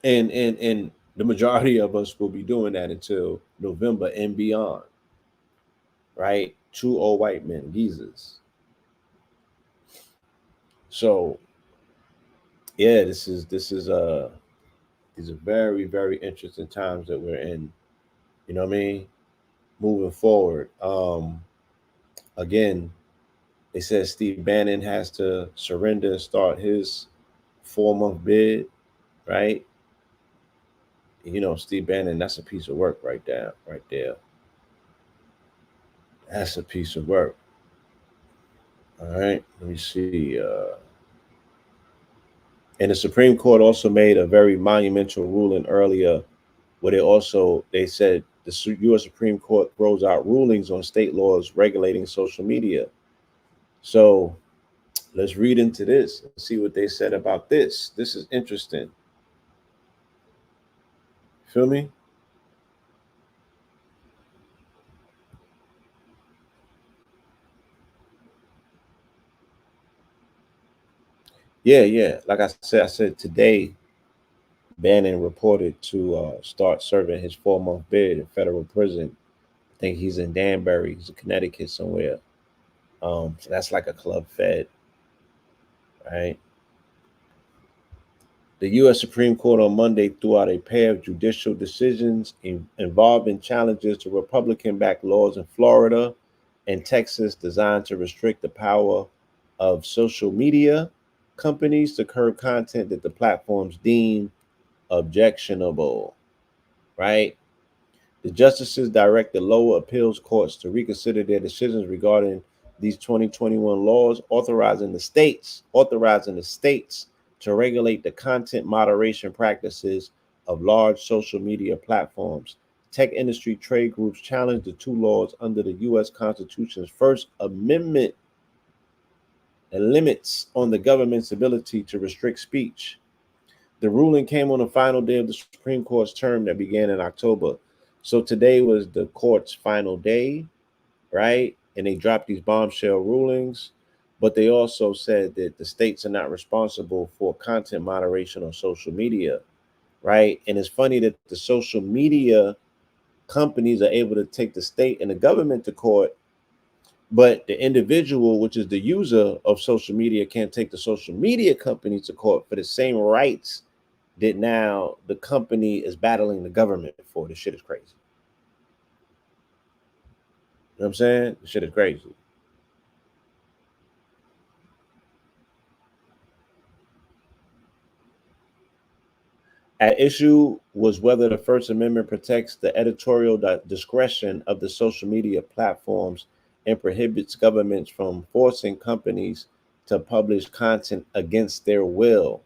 And the majority of us will be doing that until November and beyond. Right? Two old white men, geezers. So yeah, these are very, very interesting times that we're in. You know what I mean? Moving forward. Again, they said Steve Bannon has to surrender and start his 4-month bid, right? Steve Bannon, that's a piece of work right there, right there. That's a piece of work. All right, let me see. And the Supreme Court also made a very monumental ruling earlier, where they said the U.S. Supreme Court throws out rulings on state laws regulating social media. So let's read into this and see what they said about this. This is interesting. Feel me? Yeah. Like I said today, Bannon reported to start serving his 4-month bid in federal prison. I think he's in Danbury. He's in Connecticut somewhere. So that's like a club fed, right? The U.S. Supreme Court on Monday threw out a pair of judicial decisions involving challenges to Republican-backed laws in Florida and Texas designed to restrict the power of social media companies to curb content that the platforms deem objectionable, right? The justices direct the lower appeals courts to reconsider their decisions regarding these 2021 laws, authorizing the states to regulate the content moderation practices of large social media platforms. tech industry trade groups challenged the two laws under the U.S. Constitution's First Amendment and limits on the government's ability to restrict speech. The ruling came on the final day of the Supreme Court's term that began in October. So today was the court's final day, right? And they dropped these bombshell rulings, but they also said that the states are not responsible for content moderation on social media, right? And it's funny that the social media companies are able to take the state and the government to court, but the individual, which is the user of social media, can't take the social media company to court for the same rights that now the company is battling the government for. This shit is crazy. You know what I'm saying? This shit is crazy. At issue was whether the First Amendment protects the editorial discretion of the social media platforms and prohibits governments from forcing companies to publish content against their will.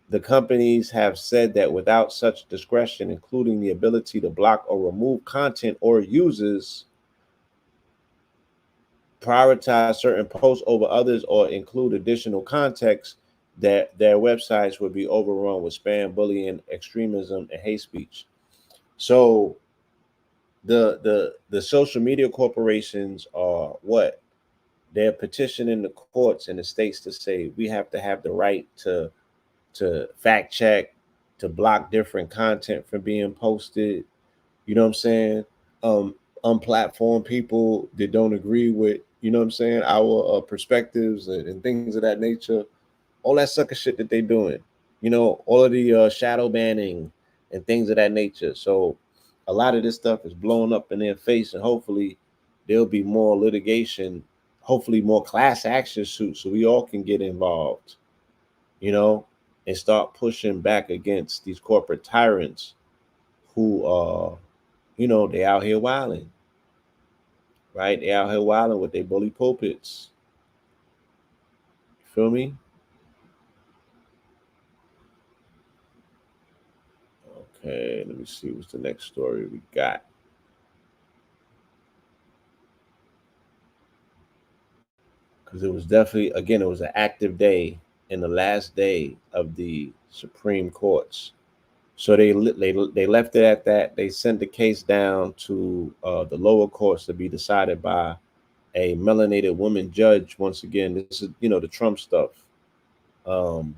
The companies have said that without such discretion, including the ability to block or remove content or users, prioritize certain posts over others, or include additional context, that their websites would be overrun with spam, bullying, extremism, and hate speech. So the social media corporations are what? They're petitioning the courts and the states to say we have to have the right to fact check, to block different content from being posted. You know what I'm saying? Unplatform people that don't agree with, you know what I'm saying, our perspectives and things of that nature. All that sucker shit that they doing. You know, all of the shadow banning and things of that nature. So a lot of this stuff is blowing up in their face, and hopefully there'll be more litigation, hopefully more class action suits, so we all can get involved, you know, and start pushing back against these corporate tyrants who you know, they out here wilding, right? They out here wilding with their bully pulpits. You feel me? Okay, let me see what's the next story we got. Because it was definitely, again, it was an active day in the last day of the Supreme Courts. So they left it at that. They sent the case down to the lower courts to be decided by a melanated woman judge. Once again, this is, you know, the Trump stuff. Um,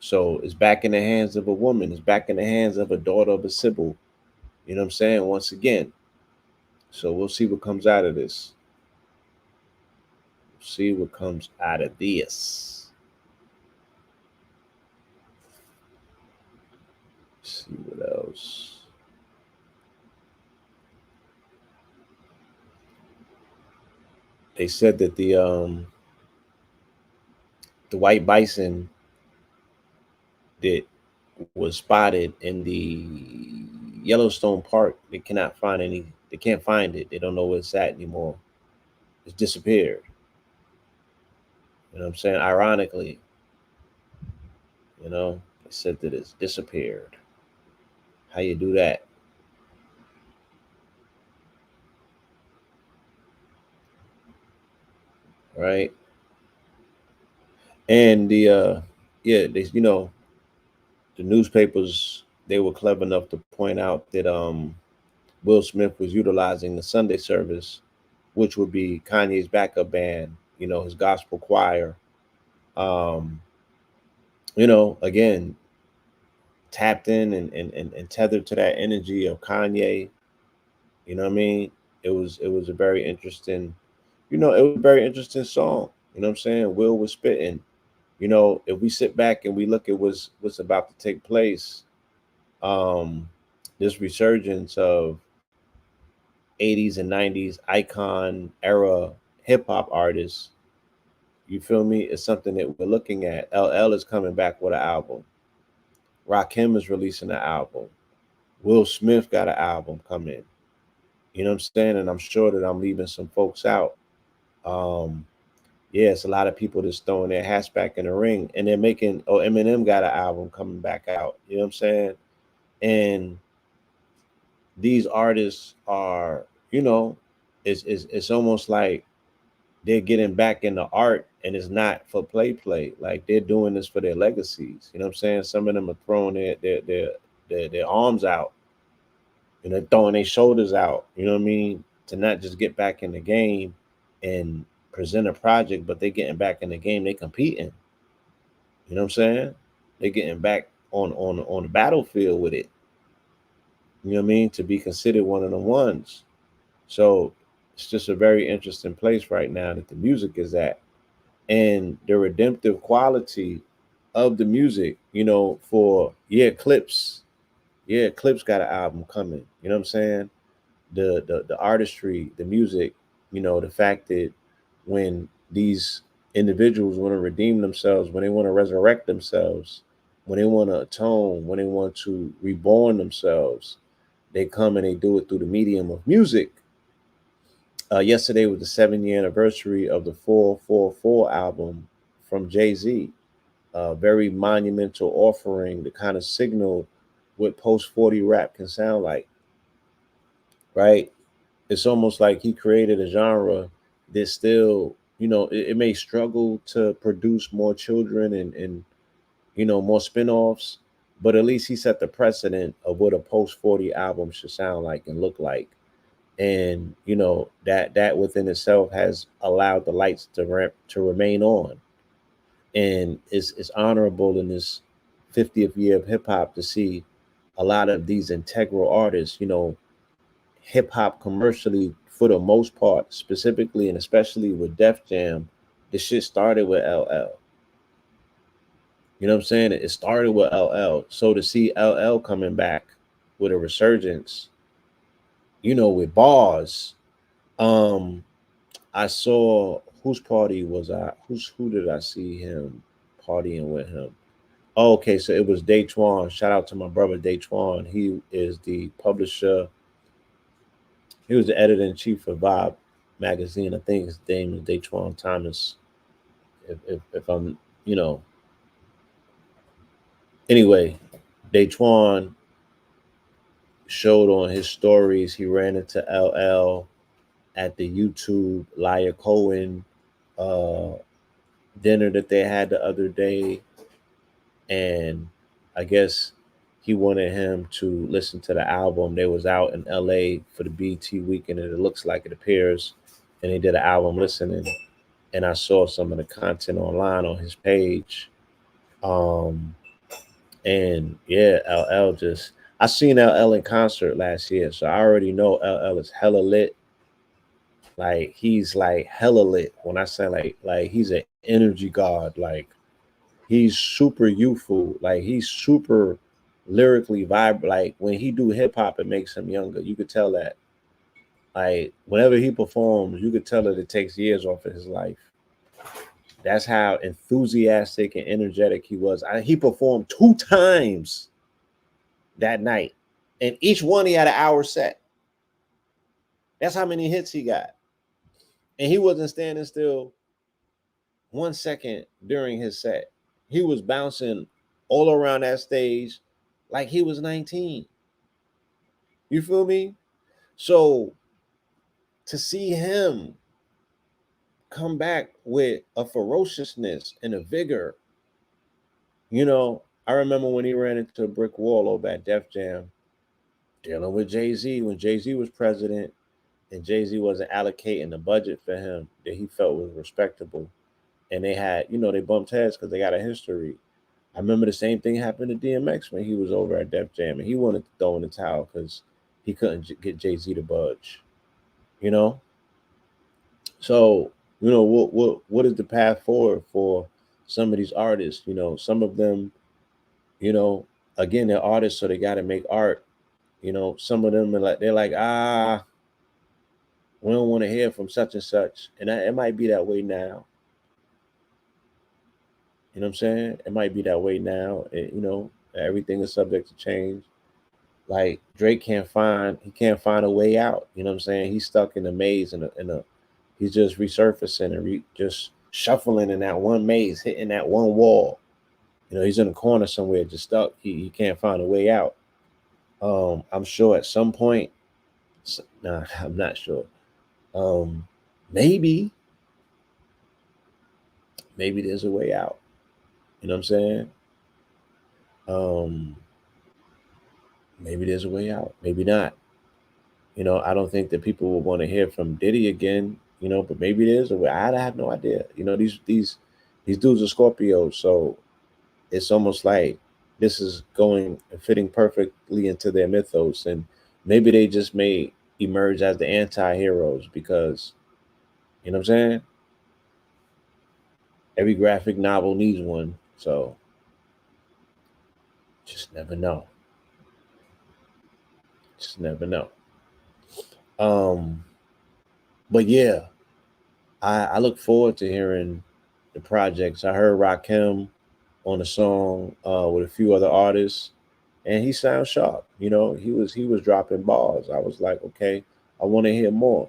so it's back in the hands of a woman. It's back in the hands of a daughter of a Sybil. You know what I'm saying? Once again. So we'll see what comes out of this. See what comes out of this. Let's see what else. They said that the white bison that was spotted in the Yellowstone Park, they cannot find any. They can't find it. They don't know where it's at anymore. It's disappeared. You know what I'm saying? Ironically, you know, they said that it's disappeared. How you do that? Right? And yeah, they, you know, the newspapers, they were clever enough to point out that Will Smith was utilizing the Sunday service, which would be Kanye's backup band, you know, his gospel choir. Um, you know, again, tapped in and tethered to that energy of Kanye. You know what I mean? It was a very interesting, you know, it was a very interesting song. You know what I'm saying? Will was spitting. You know, if we sit back and we look at what's about to take place, um, this resurgence of 80s and 90s icon era hip hop artists, you feel me, is something that we're looking at. LL is coming back with an album. Rakim is releasing an album. Will Smith got an album coming. You know what I'm saying? And I'm sure that I'm leaving some folks out. Um, yeah, it's a lot of people that's throwing their hats back in the ring, and they're making. Oh, Eminem got an album coming back out. You know what I'm saying? And these artists are, it's almost like they're getting back into art, and it's not for play. Like they're doing this for their legacies. You know what I'm saying? Some of them are throwing their arms out, throwing their shoulders out. You know what I mean? To not just get back in the game and present a project, but they getting back in the game. They competing. You know what I'm saying? They getting back on the battlefield with it. You know what I mean? To be considered one of the ones. So it's just a very interesting place right now that the music is at. And the redemptive quality of the music, for Clips. Yeah, Clips got an album coming. You know what I'm saying? The artistry, the music, the fact that when these individuals want to redeem themselves, when they want to resurrect themselves, when they want to atone, when they want to reborn themselves, they come and they do it through the medium of music. Yesterday was the 7-year anniversary of the 444 album from Jay-Z. A very monumental offering to kind of signal what post 40 rap can sound like, right? It's almost like he created a genre that still, it may struggle to produce more children and more spin-offs, but at least he set the precedent of what a post 40 album should sound like and look like. And that within itself has allowed the lights to remain on. And it's honorable in this 50th year of hip-hop to see a lot of these integral artists, hip hop commercially for the most part, specifically and especially with Def Jam, this shit started with LL. You know what I'm saying? It started with LL. So to see LL coming back with a resurgence, with bars, I saw who did I see him partying with him? Oh, okay, so it was Daytwan. Shout out to my brother Daytwan. He is the publisher. He was the editor in chief of Vibe magazine. I think his name is Daytwan Thomas. If I'm, anyway, Daytwan showed on his stories he ran into LL at the YouTube Liar Cohen uh, dinner that they had the other day, and I guess he wanted him to listen to the album. They was out in LA for the BT weekend, and it looks like it appears, and they did an album listening. And I saw some of the content online on his page. Um, and yeah, LL just I seen LL in concert last year, so I already know LL is hella lit. Like he's like hella lit. When I say like he's an energy god. Like he's super youthful. Like he's super lyrically vibrant. Like when he do hip hop, it makes him younger. You could tell that. Like whenever he performs, you could tell that it takes years off of his life. That's how enthusiastic and energetic he was. He performed 2 times that night, and each one he had an hour set. That's how many hits he got, and he wasn't standing still 1 second during his set. He was bouncing all around that stage like he was 19. You feel me? So to see him come back with a ferociousness and a vigor, I remember when he ran into a brick wall over at Def Jam, dealing with Jay-Z when Jay-Z was president, and Jay-Z wasn't allocating the budget for him that he felt was respectable. And they had, they bumped heads because they got a history. I remember the same thing happened to DMX when he was over at Def Jam, and he wanted to throw in the towel because he couldn't get Jay-Z to budge. So what is the path forward for some of these artists? Some of them, again, they're artists, so they got to make art. Some of them they're like, we don't want to hear from such and such, and it might be that way now. You know what I'm saying? It might be that way now. Everything is subject to change. Like Drake can't find a way out. You know what I'm saying? He's stuck in a maze, he's just resurfacing and just shuffling in that one maze, hitting that one wall. He's in a corner somewhere, just stuck. He can't find a way out. I'm sure at some point, nah, I'm not sure. Um, maybe, maybe there's a way out. You know what I'm saying? Um, maybe there's a way out. Maybe not. I don't think that people will want to hear from Diddy again. But maybe there's a way. I have no idea. These dudes are Scorpios, so it's almost like this is going and fitting perfectly into their mythos, and maybe they just may emerge as the anti-heroes because you know what I'm saying. Every graphic novel needs one, so just never know. Just never know. Um, but yeah, I look forward to hearing the projects. I heard Rakim on a song with a few other artists, and he sounds sharp. He was dropping balls. I was like, okay, I want to hear more.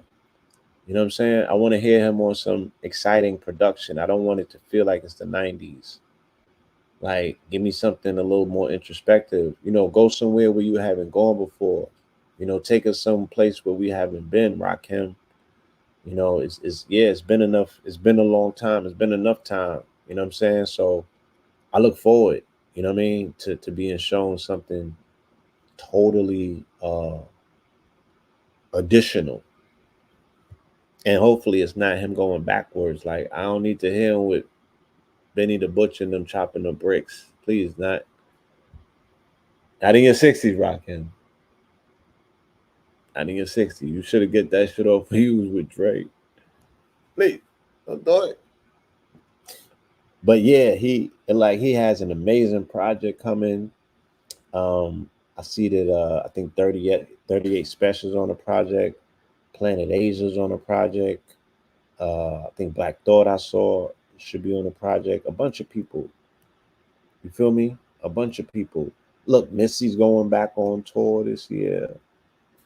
You know what I'm saying? I want to hear him on some exciting production. I don't want it to feel like it's the '90s. Like, give me something a little more introspective. Go somewhere where you haven't gone before. Take us some place where we haven't been. Rakim. It's yeah. It's been enough. It's been a long time. It's been enough time. You know what I'm saying? So I look forward. You know what I mean? To being shown something totally additional, and hopefully it's not him going backwards. Like, I don't need to hear him with Benny the Butcher and them chopping the bricks. Please, not in your 60s, rocking. Not in your 60s. You should have get that shit off he was with Drake. Please, don't do it. But yeah, he has an amazing project coming. I see that I think 38 specials on the project. Planet Asia's on the project. I think Black Thought I saw should be on the project. A bunch of people. You feel me? A bunch of people. Look, Missy's going back on tour this year.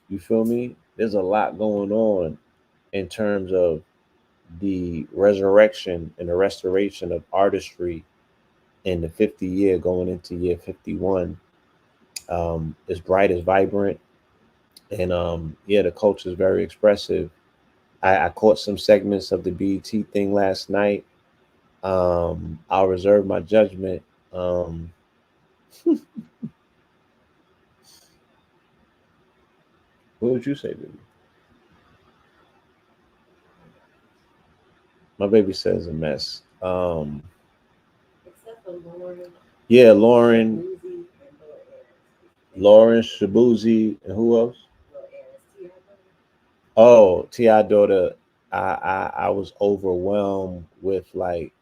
You feel me? There's a lot going on in terms of the resurrection and the restoration of artistry in the 50 year going into year 51. It's bright, it's vibrant, and yeah, the culture is very expressive. I caught some segments of the BET thing last night. I'll reserve my judgment. Um, what would you say, baby? My baby says a mess. Yeah, Lauren Shabuzi, and who else? Oh, Ti daughter. I was overwhelmed with like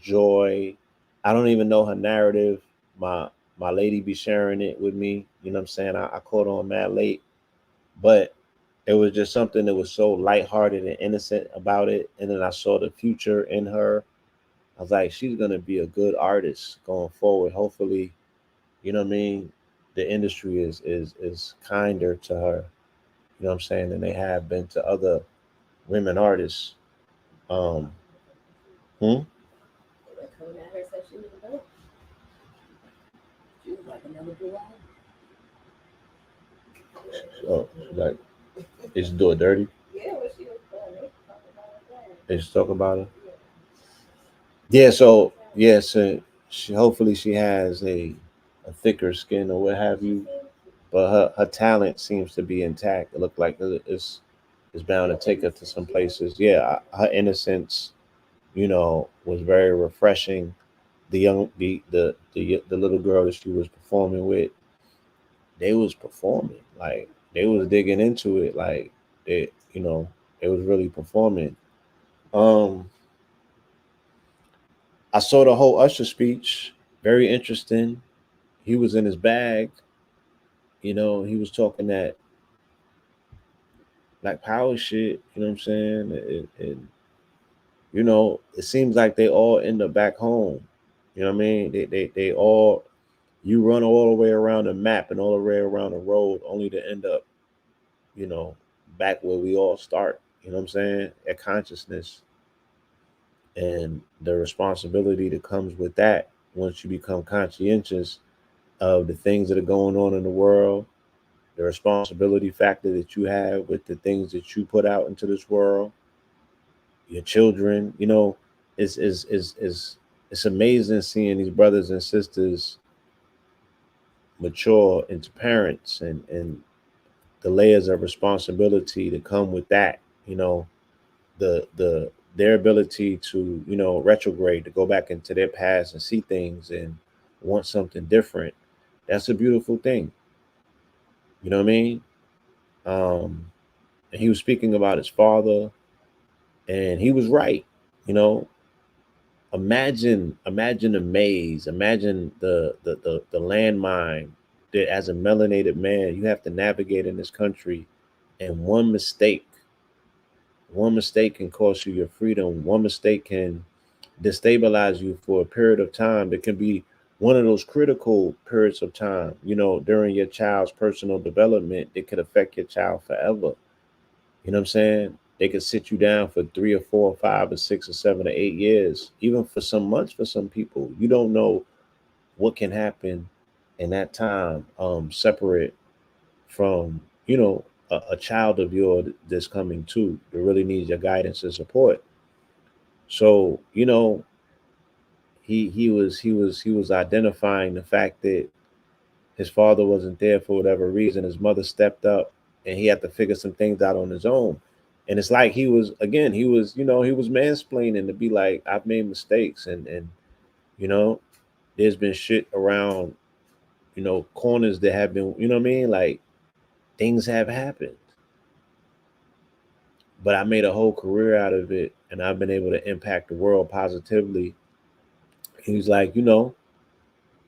joy. I don't even know her narrative. My lady be sharing it with me. You know what I'm saying? I caught on mad late, but it was just something that was so lighthearted and innocent about it. And then I saw the future in her. I was like, she's gonna be a good artist going forward. Hopefully, you know what I mean. The industry is kinder to her. You know what I'm saying? Than they have been to other women artists. Um, hmm? So like, it's do it dirty. It's talk about it. Yeah. So yeah. So hopefully she has a thicker skin or what have you. But her talent seems to be intact. It looked like it's bound to take her to some places. Yeah, her innocence, was very refreshing. The young the little girl that she was performing with, they was performing like they was digging into it, like they, it was really performing. Um, I saw the whole Usher speech, very interesting. He was in his bag, he was talking that Black Power shit. You know what I'm saying? And it seems like they all end up back home. You know what I mean? They all you run all the way around the map and all the way around the road, only to end up, you know, back where we all start. You know what I'm saying? At consciousness and the responsibility that comes with that once you become conscientious of the things that are going on in the world. the responsibility factor that you have with the things that you put out into this world, your children, it's amazing seeing these brothers and sisters mature into parents, and the layers of responsibility that come with that, their ability to, retrograde, to go back into their past and see things and want something different. That's a beautiful thing. You know what I mean? And he was speaking about his father, and he was right. You know, imagine the maze, imagine the landmine that as a melanated man you have to navigate in this country, and one mistake can cost you your freedom. One mistake can destabilize you for a period of time that can be one of those critical periods of time, during your child's personal development. It could affect your child forever. You know what I'm saying? They could sit you down for 3 or 4 or 5 or 6 or 7 or 8 years, even for some months for some people. You don't know what can happen in that time, separate from, a child of yours that's coming too, that really needs your guidance and support. So, he was identifying the fact that his father wasn't there for whatever reason. His mother stepped up, and he had to figure some things out on his own. And it's like he was mansplaining to be like, I've made mistakes, and you know, there's been shit around, corners that have been, you know what I mean? Like, things have happened. But I made a whole career out of it, and I've been able to impact the world positively. He was like,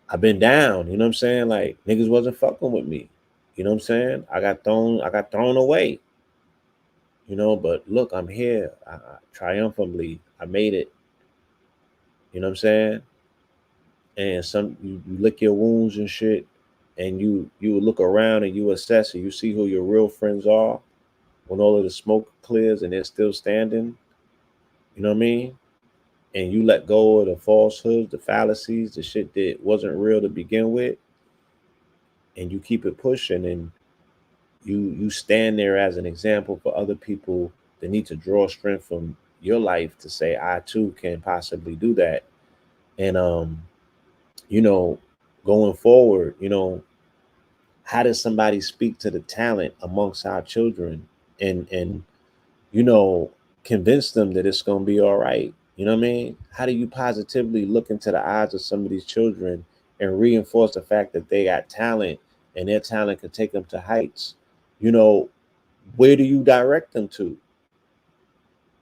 I've been down, you know what I'm saying? Like, niggas wasn't fucking with me. You know what I'm saying? I got thrown away. But look, I'm here. Triumphantly, I made it. You know what I'm saying? And you lick your wounds and shit, and you look around and you assess and you see who your real friends are when all of the smoke clears and they're still standing. You know what I mean? And you let go of the falsehoods, the fallacies, the shit that wasn't real to begin with, and you keep it pushing, and you stand there as an example for other people that need to draw strength from your life to say, I too can possibly do that. And you know going forward, how does somebody speak to the talent amongst our children, and you know convince them that it's going to be all right? You know what I mean? How do you positively look into the eyes of some of these children and reinforce the fact that they got talent, and their talent can take them to heights? you know where do you direct them to?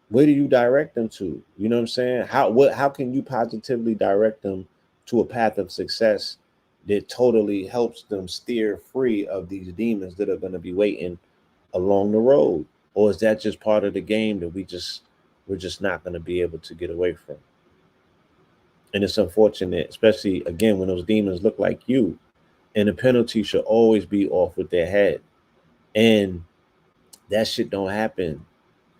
Where do you direct them to? You know what I'm saying? How can you positively direct them to a path of success that totally helps them steer free of these demons that are going to be waiting along the road? Or is that just part of the game that we're just not going to be able to get away from? And it's unfortunate, especially again when those demons look like you. And the penalty should always be off with their head. And that shit don't happen.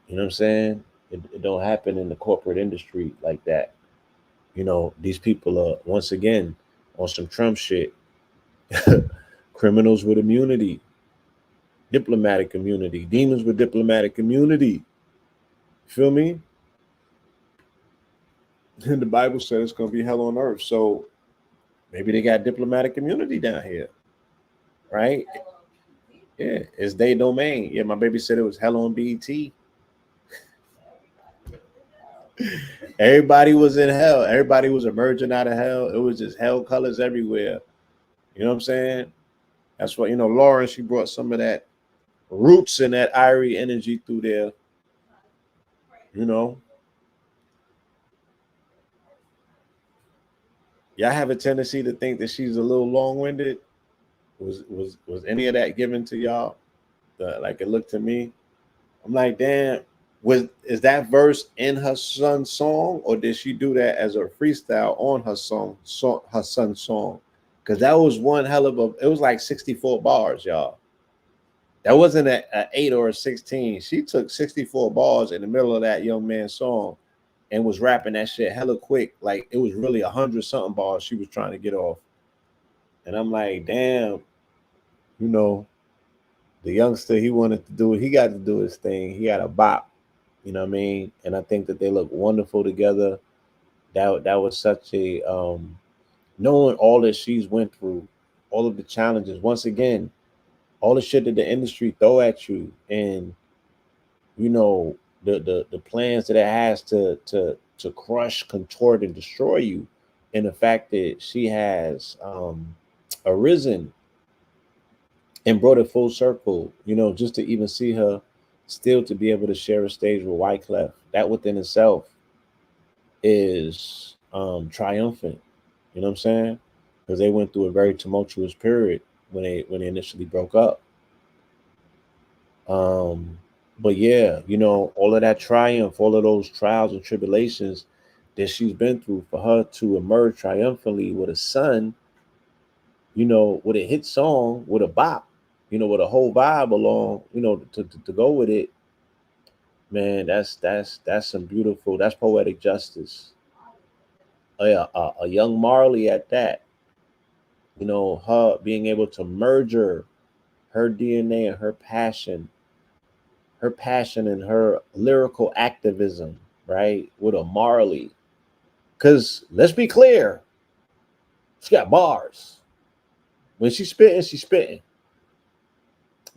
You know what I'm saying? It don't happen in the corporate industry like that. These people are once again on some Trump shit. Criminals with immunity, diplomatic immunity, demons with diplomatic immunity. Feel me? And the Bible says it's gonna be hell on earth. So maybe they got diplomatic immunity down here, right? Yeah, it's their domain. Yeah, my baby said it was hell on BT. Everybody was in hell. Everybody was emerging out of hell. It was just hell colors everywhere. You know what I'm saying? That's what, Lauren, she brought some of that roots and that Irie energy through there. You know, y'all have a tendency to think that she's a little long-winded. Was any of that given to y'all? Like it looked to me. I'm like, damn, is that verse in her son's song, or did she do that as a freestyle on her her son's song? Because that was one hell of a. It was like 64 bars, y'all. That wasn't a 8 or a 16. She took 64 bars in the middle of that young man's song and was rapping that shit hella quick. Like it was really 100 something bars she was trying to get off. And I'm like, damn, you know, The youngster, he wanted to do it. He got to do his thing. He got a bop. You know what I mean? And I think that they look wonderful together. That was such a knowing all that she's went through, all of the challenges. Once again, all the shit that the industry throw at you, and you know the plans that it has to crush, contort, and destroy you, and the fact that she has arisen and brought it full circle. You know, just to even see her still to be able to share a stage with Wyclef, that within itself is triumphant. You know what I'm saying? Because they went through a very tumultuous period when they initially broke up. Um, but yeah, you know, all of that triumph, all of those trials and tribulations that she's been through, for her to emerge triumphantly with a son, you know, with a hit song, with a bop, you know, with a whole vibe along, you know, to go with it, man, that's some beautiful, that's poetic justice. A young Marley at that, you know, her being able to merger her DNA and her passion and her lyrical activism, right, with a Marley. Because let's be clear, she got bars. When she's spitting, she's spitting.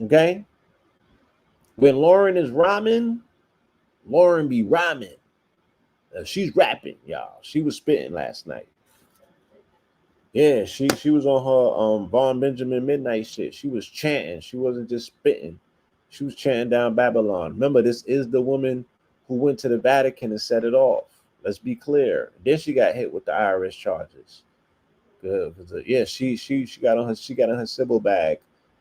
Okay? When Lauren is rhyming, Lauren be rhyming. She's rapping, y'all. She was spitting last night. Yeah, she was on her Vaughn Benjamin Midnight shit. She was chanting. She wasn't just spitting. She was chanting down Babylon. Remember, this is the woman who went to the Vatican and set it off. Let's be clear. Then she got hit with the IRS charges. Good, yeah, she got on her Sybil bag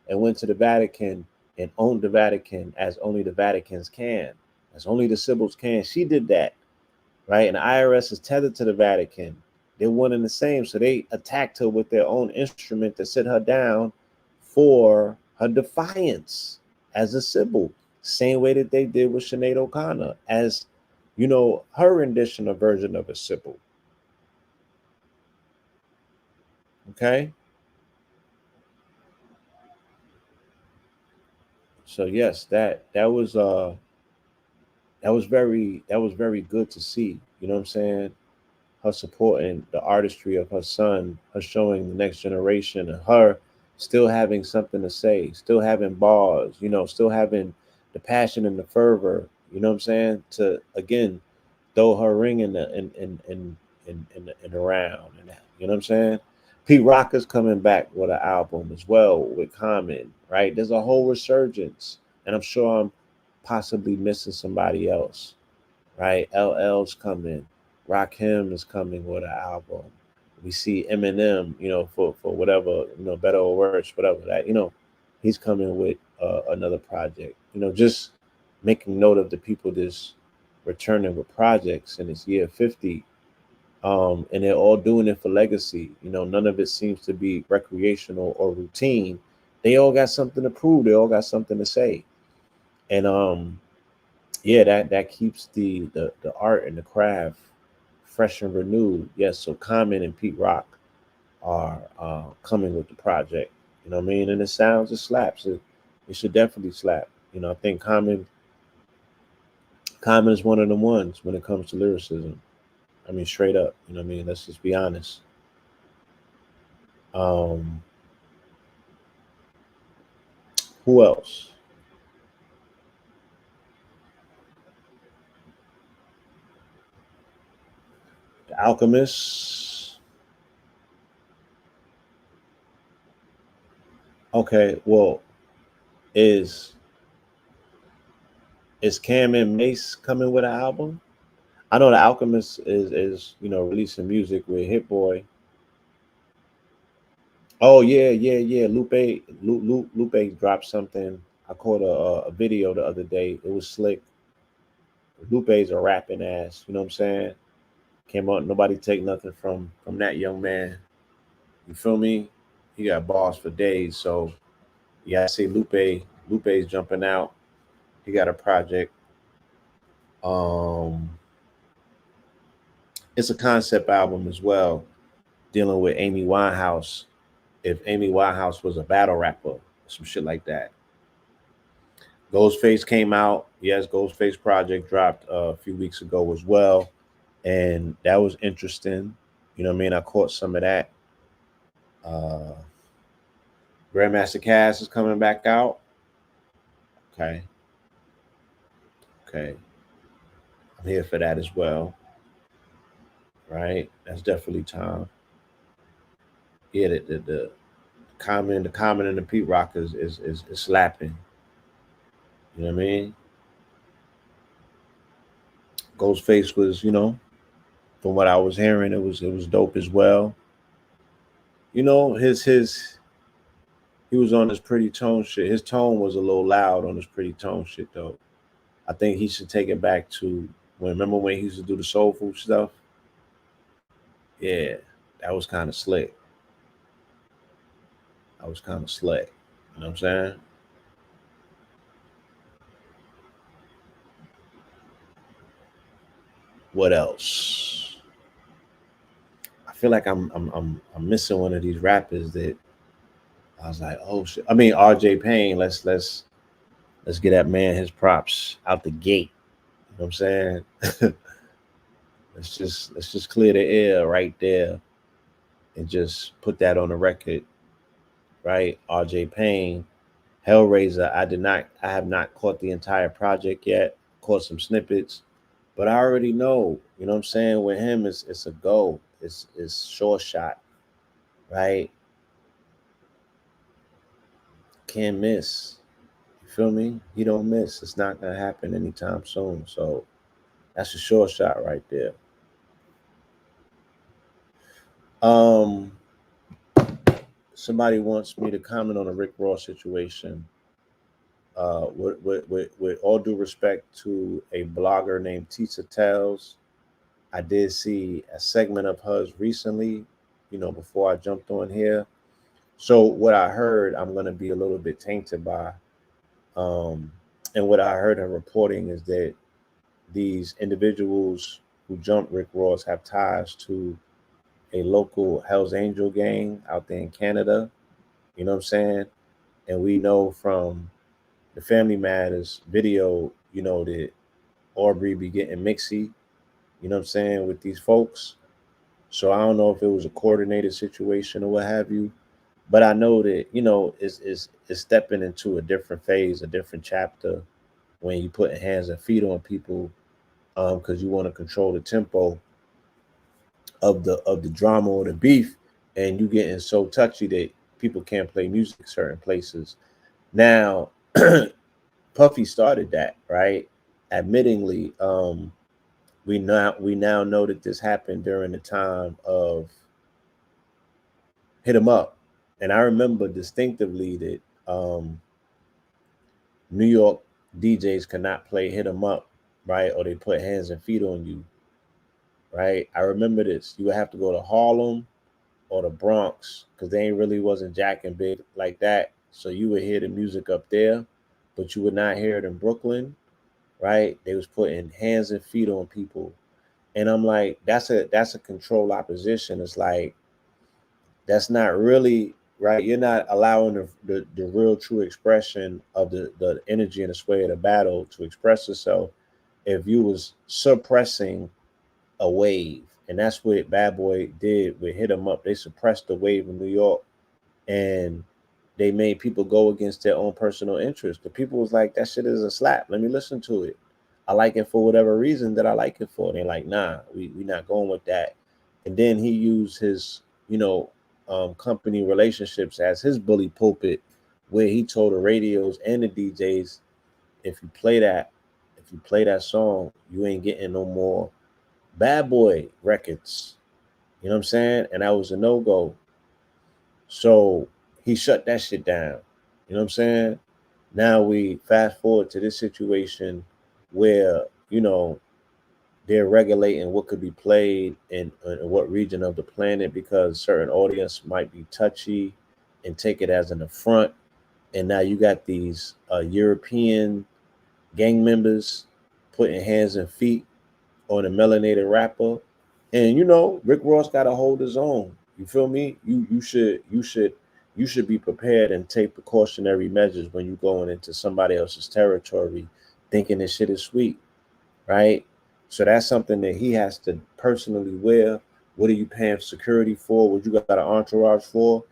and went to the Vatican and owned the Vatican as only the Vaticans can, as only the Sybils can. She did that, right? And the IRS is tethered to the Vatican. They're one and the same. So they attacked her with their own instrument to sit her down for her defiance as a Sybil. Same way that they did with Sinead O'Connor, as you know, her rendition or version of a Sybil. Okay. So yes, that was very good to see. You know what I'm saying? Her supporting the artistry of her son, her showing the next generation, and her still having something to say, still having bars, you know, still having the passion and the fervor, you know what I'm saying? To again throw her ring in around and that, you know what I'm saying? Pete Rock is coming back with an album as well with Common, right? There's a whole resurgence, and I'm sure I'm possibly missing somebody else, right? LL's coming. Rakim is coming with an album. We see Eminem, you know, for whatever, you know, better or worse, whatever that, you know, he's coming with another project. You know, just making note of the people that's returning with projects in this year 50. And they're all doing it for legacy. You know, none of it seems to be recreational or routine. They all got something to prove. They all got something to say. And yeah, that keeps the art and the craft fresh and renewed. Yes, so Common and Pete Rock are coming with the project. You know what I mean? And it slaps. It should definitely slap. You know, I think Common is one of the ones when it comes to lyricism. I mean, straight up. You know what I mean? Let's just be honest. Um, who else? The Alchemist. Okay, well, is is Cam and Mace coming with an album? I know the Alchemist is you know releasing music with Hit Boy. Oh yeah, yeah, yeah. Lupe dropped something. I caught a video the other day. It was slick. Lupe's a rapping ass. You know what I'm saying? Came out. Nobody take nothing from that young man. You feel me? He got balls for days. So yeah, I see Lupe. Lupe's jumping out. He got a project. Um, it's a concept album as well, dealing with Amy Winehouse. If Amy Winehouse was a battle rapper, some shit like that. Ghostface came out. Yes, Ghostface Project dropped a few weeks ago as well, and that was interesting. You know what I mean? I caught some of that. Uh, Grandmaster Cass is coming back out. Okay, okay, I'm here for that as well. Right, that's definitely time. Yeah, the common and the Pete Rock is slapping. You know what I mean? Ghostface was, from what I was hearing, it was dope as well. His he was on his pretty tone shit. His tone was a little loud on his pretty tone shit though. I think he should take it back to remember when he used to do the soul food stuff? Yeah, that was kind of slick. That was kind of slick. You know what I'm saying? What else? I feel like I'm missing one of these rappers that I was like, oh shit. I mean, RJ Payne. Let's get that man his props out the gate. You know what I'm saying? let's just clear the air right there and just put that on the record, right? RJ Payne, Hellraiser. I have not caught the entire project yet. Caught some snippets, but I already know. You know what I'm saying? With him, it's a go. It's sure shot, right? Can't miss. You feel me? He don't miss. It's not gonna happen anytime soon. So that's a sure shot right there. Um, Somebody wants me to comment on the Rick Ross situation. With all due respect to a blogger named Tisa Tells, I did see a segment of hers recently, before I jumped on here. So what I heard, I'm gonna be a little bit tainted by. Um, and what I heard her reporting is that these individuals who jumped Rick Ross have ties to a local Hells Angel gang out there in Canada. You know what I'm saying? And we know from the Family Matters video, that Aubrey be getting mixy, you know what I'm saying, with these folks. So I don't know if it was a coordinated situation or what have you, but I know that it's stepping into a different phase, a different chapter when you putting hands and feet on people, because you want to control the tempo of the drama or the beef, and you getting so touchy that people can't play music certain places. Now, Puffy started that, right? Admittingly, we now know that this happened during the time of Hit 'Em Up, and I remember distinctively that New York DJs cannot play Hit 'Em Up, right? Or they put hands and feet on you, right? I remember this. You would have to go to Harlem or the Bronx because they ain't really wasn't jacking big like that. So you would hear the music up there, but you would not hear it in Brooklyn, right? They was putting hands and feet on people, and I'm like, that's a control opposition. It's like that's not really right. You're not allowing the real true expression of the energy and the sway of the battle to express itself if you was suppressing a wave. And that's what Bad Boy did with Hit 'Em Up. They suppressed the wave in New York, and they made people go against their own personal interest. The people was like, that shit is a slap. Let me listen to it. I like it for whatever reason that I like it for. And they're like, nah, we not going with that. And then he used his, company relationships as his bully pulpit, where he told the radios and the DJs, if you play that, if you play that song, you ain't getting no more Bad Boy records. You know what I'm saying? And that was a no-go. So he shut that shit down. You know what I'm saying? Now we fast forward to this situation where, they're regulating what could be played in what region of the planet because certain audience might be touchy and take it as an affront. And now you got these European gang members putting hands and feet on a melanated rapper. And Rick Ross gotta hold his own. You feel me? You should you should be prepared and take precautionary measures when you're going into somebody else's territory thinking this shit is sweet, right? So that's something that he has to personally wear. What are you paying security for? What you got an entourage for?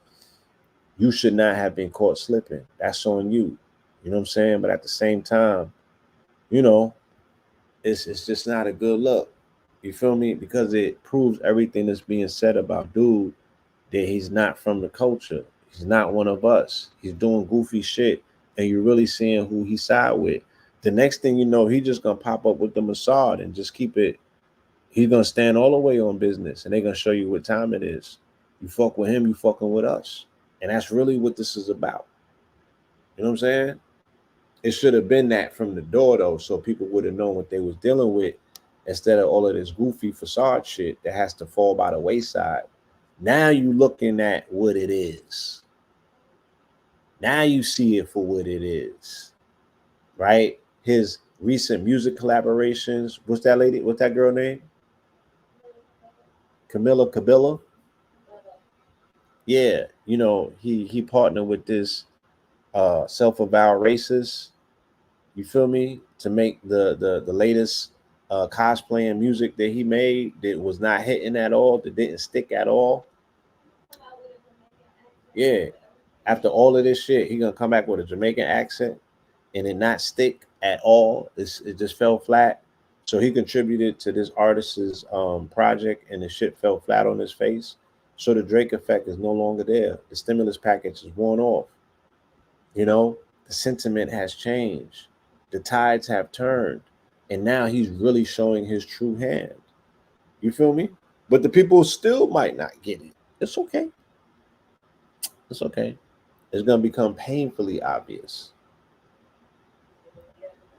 You should not have been caught slipping. That's on you. You know what I'm saying? But at the same time, you know, it's just not a good look. You feel me? Because it proves everything that's being said about dude, that he's not from the culture. He's not one of us. He's doing goofy shit, and you're really seeing who he side with. The next thing you know, he just gonna pop up with the Mossad and just keep it. He's gonna stand all the way on business, and they're gonna show you what time it is. You fuck with him, you fucking with us, and that's really what this is about. You know what I'm saying? It should have been that from the door though, so people would have known what they was dealing with, instead of all of this goofy facade shit that has to fall by the wayside. Now you looking at what it is. Now you see it for what it is, right? His recent music collaborations. What's that lady? What's that girl name? Camilla Cabela. Yeah, you know, he partnered with this self-avowed racist. You feel me? To make the latest cosplaying music that he made that was not hitting at all, that didn't stick at all. Yeah. After all of this shit, he gonna come back with a Jamaican accent and it not stick at all. It just fell flat. So he contributed to this artist's project, and the shit fell flat on his face. So the Drake effect is no longer there. The stimulus package is worn off. You know, the sentiment has changed. The tides have turned, and now he's really showing his true hand. You feel me? But the people still might not get it. It's okay. It's okay. It's gonna become painfully obvious.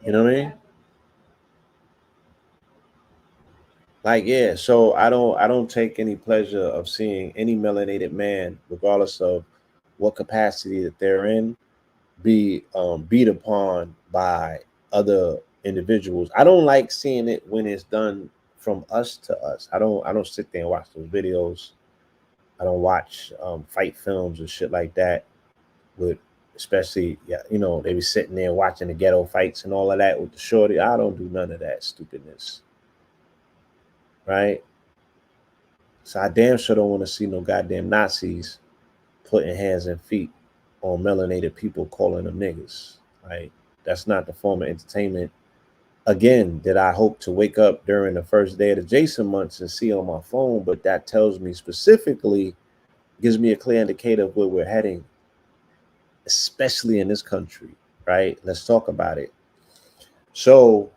You know what I mean? Like, yeah, so I don't take any pleasure of seeing any melanated man, regardless of what capacity that they're in, be beat upon by other individuals. I don't like seeing it when it's done from us to us. I don't sit there and watch those videos. I don't watch fight films and shit like that. With especially, yeah, you know, they be sitting there watching the ghetto fights and all of that with the shorty. I don't do none of that stupidness, right? So I damn sure don't want to see no goddamn Nazis putting hands and feet on melanated people, calling them niggas. Right? That's not the form of entertainment. Again, that I hope to wake up during the first day of the Jason months and see on my phone, but that tells me specifically, gives me a clear indicator of where we're heading, especially in this country. Right? Let's talk about it. So,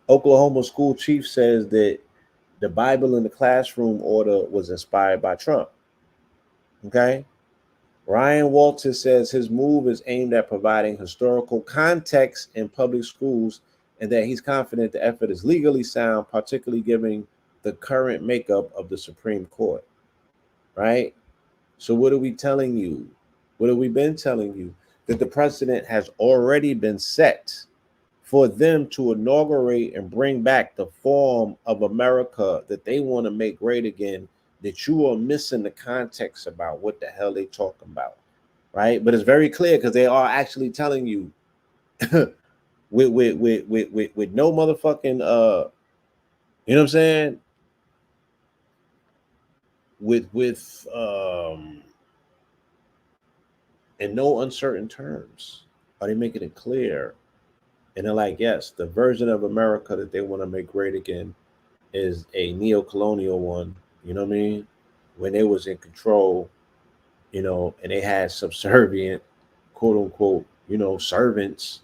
Oklahoma school chief says that the Bible in the classroom order was inspired by Trump. Okay. Ryan Walters says his move is aimed at providing historical context in public schools, and that he's confident the effort is legally sound, particularly given the current makeup of the Supreme Court. Right? So, what are we telling you? What have we been telling you? That the precedent has already been set for them to inaugurate and bring back the form of America that they want to make great again, that you are missing the context about what the hell they talking about, right? But it's very clear because they are actually telling you with no motherfucking you know what I'm saying? With in no uncertain terms. Are they making it clear? And they're like, yes, the version of America that they want to make great again is a neo-colonial one, you know what I mean? When they was in control, you know, and they had subservient, quote unquote, you know, servants,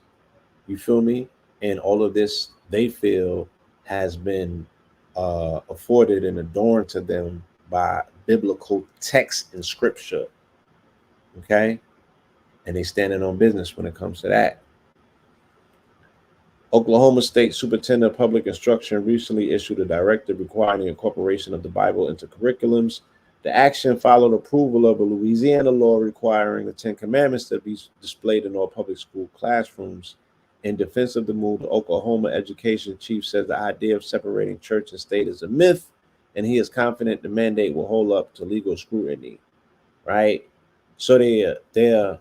you feel me? And all of this they feel has been afforded and adorned to them by biblical text and scripture, okay? And they standing on business when it comes to that. Oklahoma State Superintendent of Public Instruction recently issued a directive requiring the incorporation of the Bible into curriculums. The action followed approval of a Louisiana law requiring the Ten Commandments to be displayed in all public school classrooms. In defense of the move, the Oklahoma education chief says the idea of separating church and state is a myth, and he is confident the mandate will hold up to legal scrutiny. Right? So they're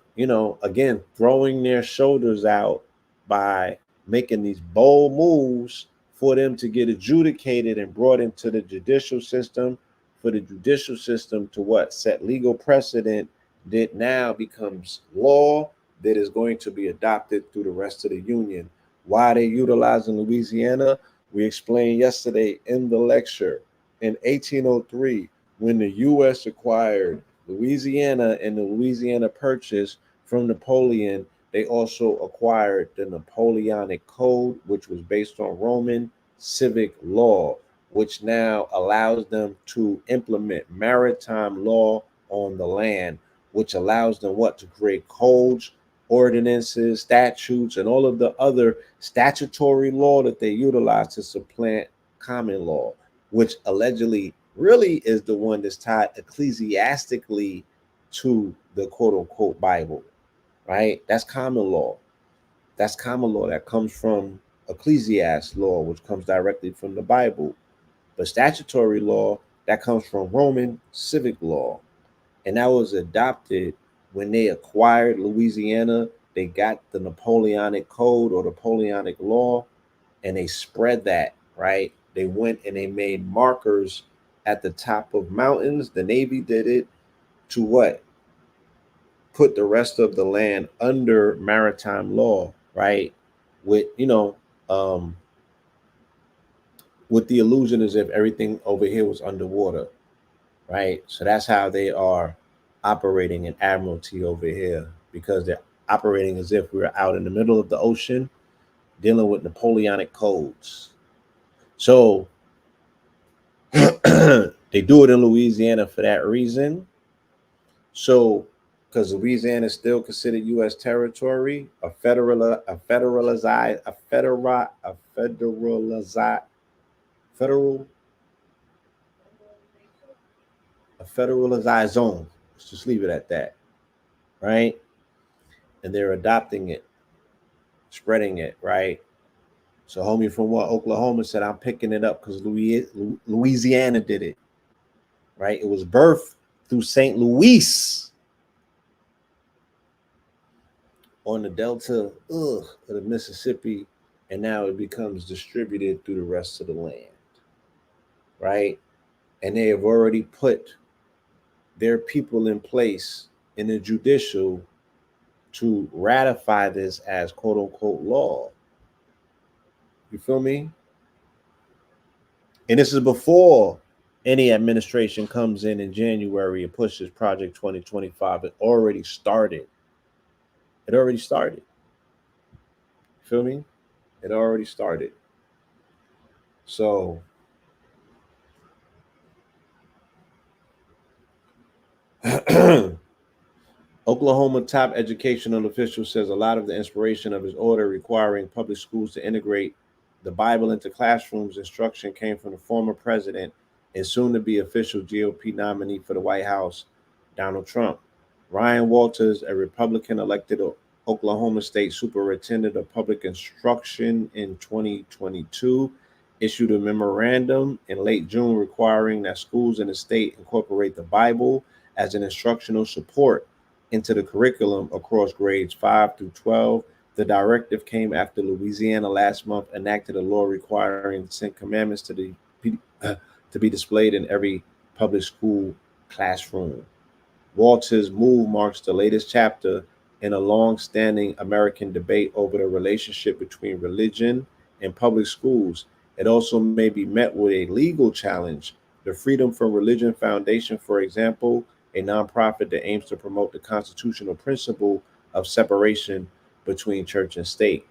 again throwing their shoulders out by making these bold moves for them to get adjudicated and brought into the judicial system, for the judicial system to what, set legal precedent that now becomes law that is going to be adopted through the rest of the union. Why they utilizing Louisiana? We explained yesterday in the lecture. In 1803, when the U.S. acquired Louisiana and the Louisiana Purchase from Napoleon, they also acquired the Napoleonic Code, which was based on Roman civic law, which now allows them to implement maritime law on the land, which allows them what, to create codes, ordinances, statutes, and all of the other statutory law that they utilize to supplant common law, which allegedly really is the one that's tied ecclesiastically to the quote unquote Bible, right? That's common law. That's common law that comes from ecclesiast law, which comes directly from the Bible. But statutory law, that comes from Roman civic law. And that was adopted when they acquired Louisiana. They got the Napoleonic Code or Napoleonic Law, and they spread that, right? They went and they made markers at the top of mountains. The Navy did it to what? Put the rest of the land under maritime law, right? With, um, with the illusion as if everything over here was underwater, right? So that's how they are operating in admiralty over here, because they're operating as if we were out in the middle of the ocean dealing with Napoleonic codes. So they do it in Louisiana for that reason. So, because Louisiana is still considered U.S. territory, federal, a federalized zone. Let's just leave it at that, right? And they're adopting it, spreading it, right? So, homie from what, Oklahoma said, I'm picking it up because Louisiana did it, right? It was birthed through St. Louis on the delta of the Mississippi, and now it becomes distributed through the rest of the land, right? And they have already put their people in place in the judicial to ratify this as quote unquote law. You feel me? And this is before any administration comes in January and pushes Project 2025. It already started. It already started. You feel me? It already started. So Oklahoma top educational official says a lot of the inspiration of his order requiring public schools to integrate the Bible into classrooms instruction came from the former president and soon to be official GOP nominee for the White House, Donald Trump. Ryan Walters, a Republican elected Oklahoma State Superintendent of Public Instruction in 2022, issued a memorandum in late June requiring that schools in the state incorporate the Bible as an instructional support into the curriculum across grades 5 through 12. The directive came after Louisiana last month enacted a law requiring the Ten Commandments to be displayed in every public school classroom. Walters' move marks the latest chapter in a long-standing American debate over the relationship between religion and public schools. It also may be met with a legal challenge. The Freedom from Religion Foundation, for example, a nonprofit that aims to promote the constitutional principle of separation between church and state,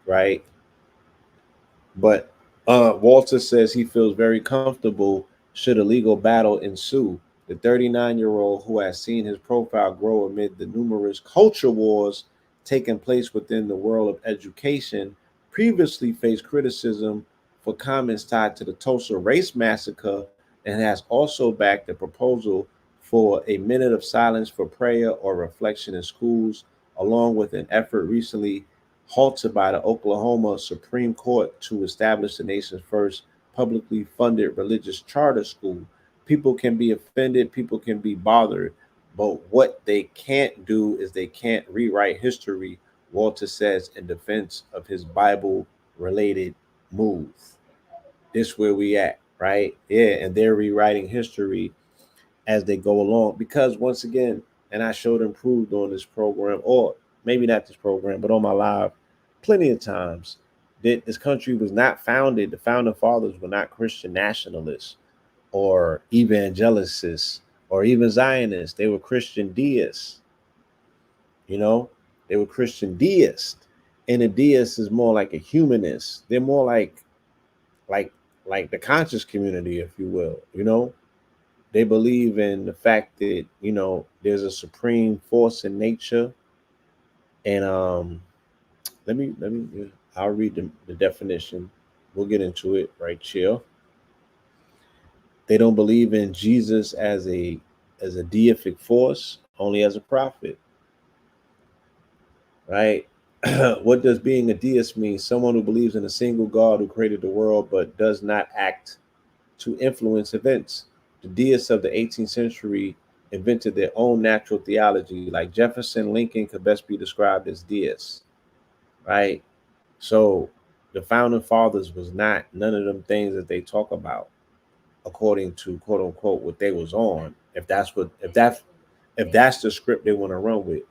right? But Walter says he feels very comfortable should a legal battle ensue. The 39-year-old, who has seen his profile grow amid the numerous culture wars taking place within the world of education, previously faced criticism for comments tied to the Tulsa race massacre and has also backed a proposal for a minute of silence for prayer or reflection in schools, along with an effort recently halted by the Oklahoma Supreme Court to establish the nation's first publicly funded religious charter school. People can be offended, people can be bothered, But what they can't do is they can't rewrite history, Walter says in defense of his Bible related move. This where we at, right? Yeah, and they're rewriting history as they go along. Because once again, and I showed and proved on this program, or maybe not this program, but on my live plenty of times, that this country was not founded, the founding fathers were not Christian nationalists or evangelicists or even Zionists. They were Christian deists, you know, they were Christian deists. And a deist is more like a humanist. They're more like like the conscious community, if you will, you know. They believe in the fact that, you know, there's a supreme force in nature. And let me I'll read the definition. We'll get into it right here. They don't believe in Jesus as a deific force, only as a prophet, right? What does being a deist mean? Someone who believes in a single God who created the world but does not act to influence events. The deists of the 18th century invented their own natural theology, like Jefferson, Lincoln could best be described as deists, right? So the founding fathers was not none of them things that they talk about, according to quote unquote what they was on. If that's the script they want to run with.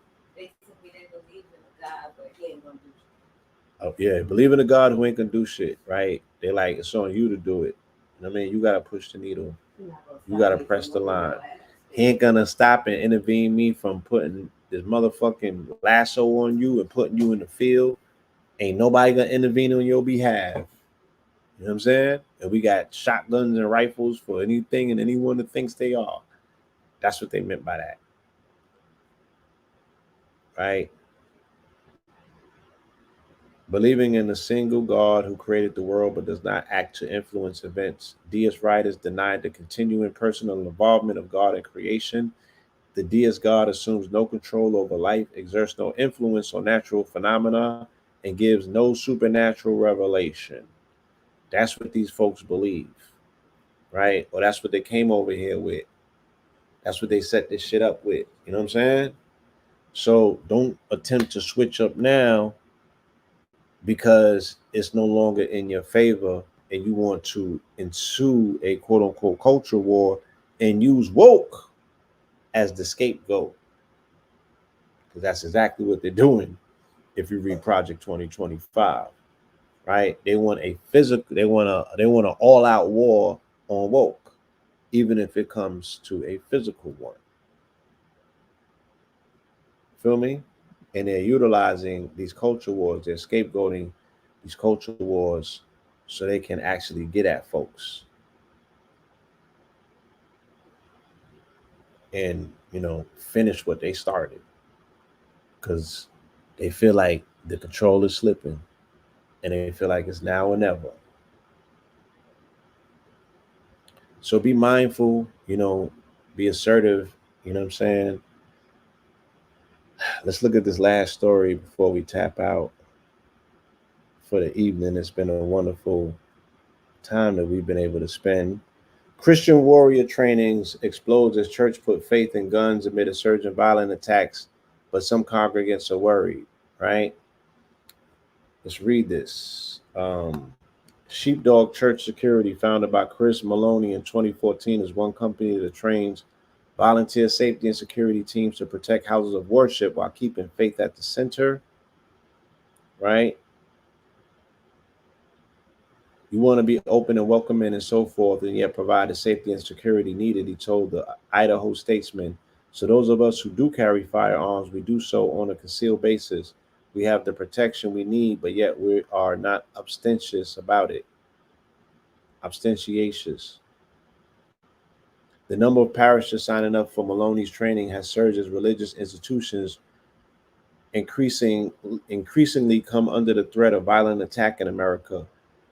Oh yeah, believe in a God who ain't gonna do shit, right? They like it's on you to do it. I mean, you gotta push the needle. You gotta press the line. He ain't gonna stop and intervene me from putting this motherfucking lasso on you and putting you in the field. Ain't nobody gonna intervene on your behalf. You know what I'm saying? And we got shotguns and rifles for anything and anyone that thinks they are. That's what they meant by that. Right? Believing in a single God who created the world but does not act to influence events. Deist writers denied the continuing personal involvement of God in creation. The deist God assumes no control over life, exerts no influence on natural phenomena, and gives no supernatural revelation. That's what these folks believe, right? Or that's what they came over here with. That's what they set this shit up with. You know what I'm saying? So don't attempt to switch up now because it's no longer in your favor and you want to ensue a quote unquote culture war and use woke as the scapegoat. Because that's exactly what they're doing if you read Project 2025. Right? They want a physical, they want an all-out war on woke, even if it comes to a physical one. Feel me? And they're utilizing these culture wars, they're scapegoating these culture wars so they can actually get at folks and, you know, finish what they started. Because they feel like the control is slipping and they feel like it's now or never. So be mindful, you know, be assertive, you know what I'm saying? Let's look at this last story before we tap out for the evening. It's been a wonderful time that we've been able to spend. Christian warrior trainings explodes as church put faith in guns amid a surge in violent attacks, but some congregants are worried, right? Let's read this. Sheepdog Church Security, founded by Chris Maloney in 2014, is one company that trains volunteer safety and security teams to protect houses of worship while keeping faith at the center, right? You want to be open and welcoming and so forth, and yet provide the safety and security needed, he told the Idaho Statesman. So those of us who do carry firearms, we do so on a concealed basis. We have the protection we need, but yet we are not abstentious about it. Abstentiatious. The number of parishes signing up for Maloney's training has surged as religious institutions increasingly come under the threat of violent attack in America.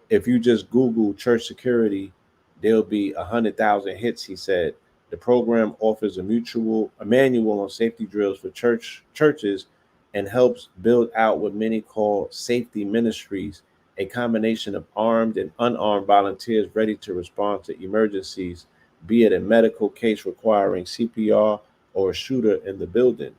If you just Google church security, there'll be 100,000 hits, he said. The program offers a manual on safety drills for churches and helps build out what many call safety ministries, a combination of armed and unarmed volunteers ready to respond to emergencies, be it a medical case requiring CPR or a shooter in the building.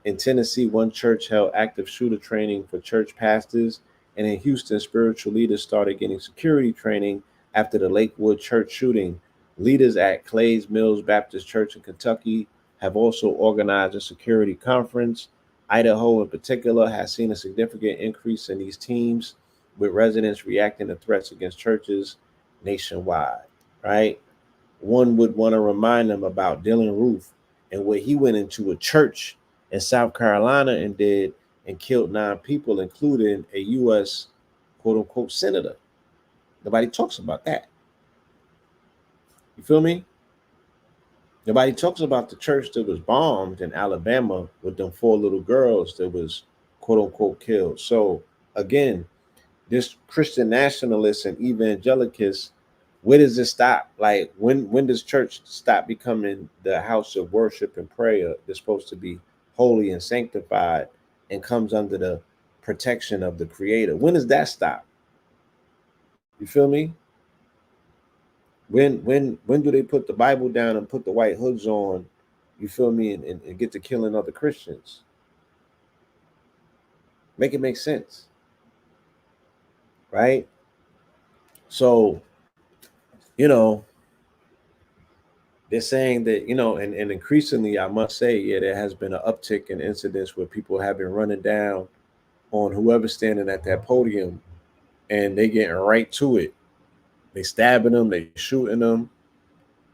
In Tennessee, one church held active shooter training for church pastors, and in Houston, spiritual leaders started getting security training after the Lakewood church shooting. Leaders at Clays Mills Baptist Church in Kentucky have also organized a security conference. Idaho, in particular, has seen a significant increase in these teams, with residents reacting to threats against churches nationwide, right? One would want to remind them about Dylan Roof and what he went into a church in South Carolina and did and killed 9 people, including a U.S. quote unquote senator. Nobody talks about that. You feel me? Nobody talks about the church that was bombed in Alabama with them 4 little girls that was quote unquote killed. So again, this Christian nationalists and evangelicals, where does it stop? Like when does church stop becoming the house of worship and prayer that's supposed to be holy and sanctified and comes under the protection of the creator? When does that stop? You feel me? When do they put the Bible down and put the white hoods on, you feel me, and get to killing other Christians? Make it make sense, right? So, you know, they're saying that, and increasingly, I must say, yeah, there has been an uptick in incidents where people have been running down on whoever's standing at that podium and they getting right to it. They stabbing them, they shooting them,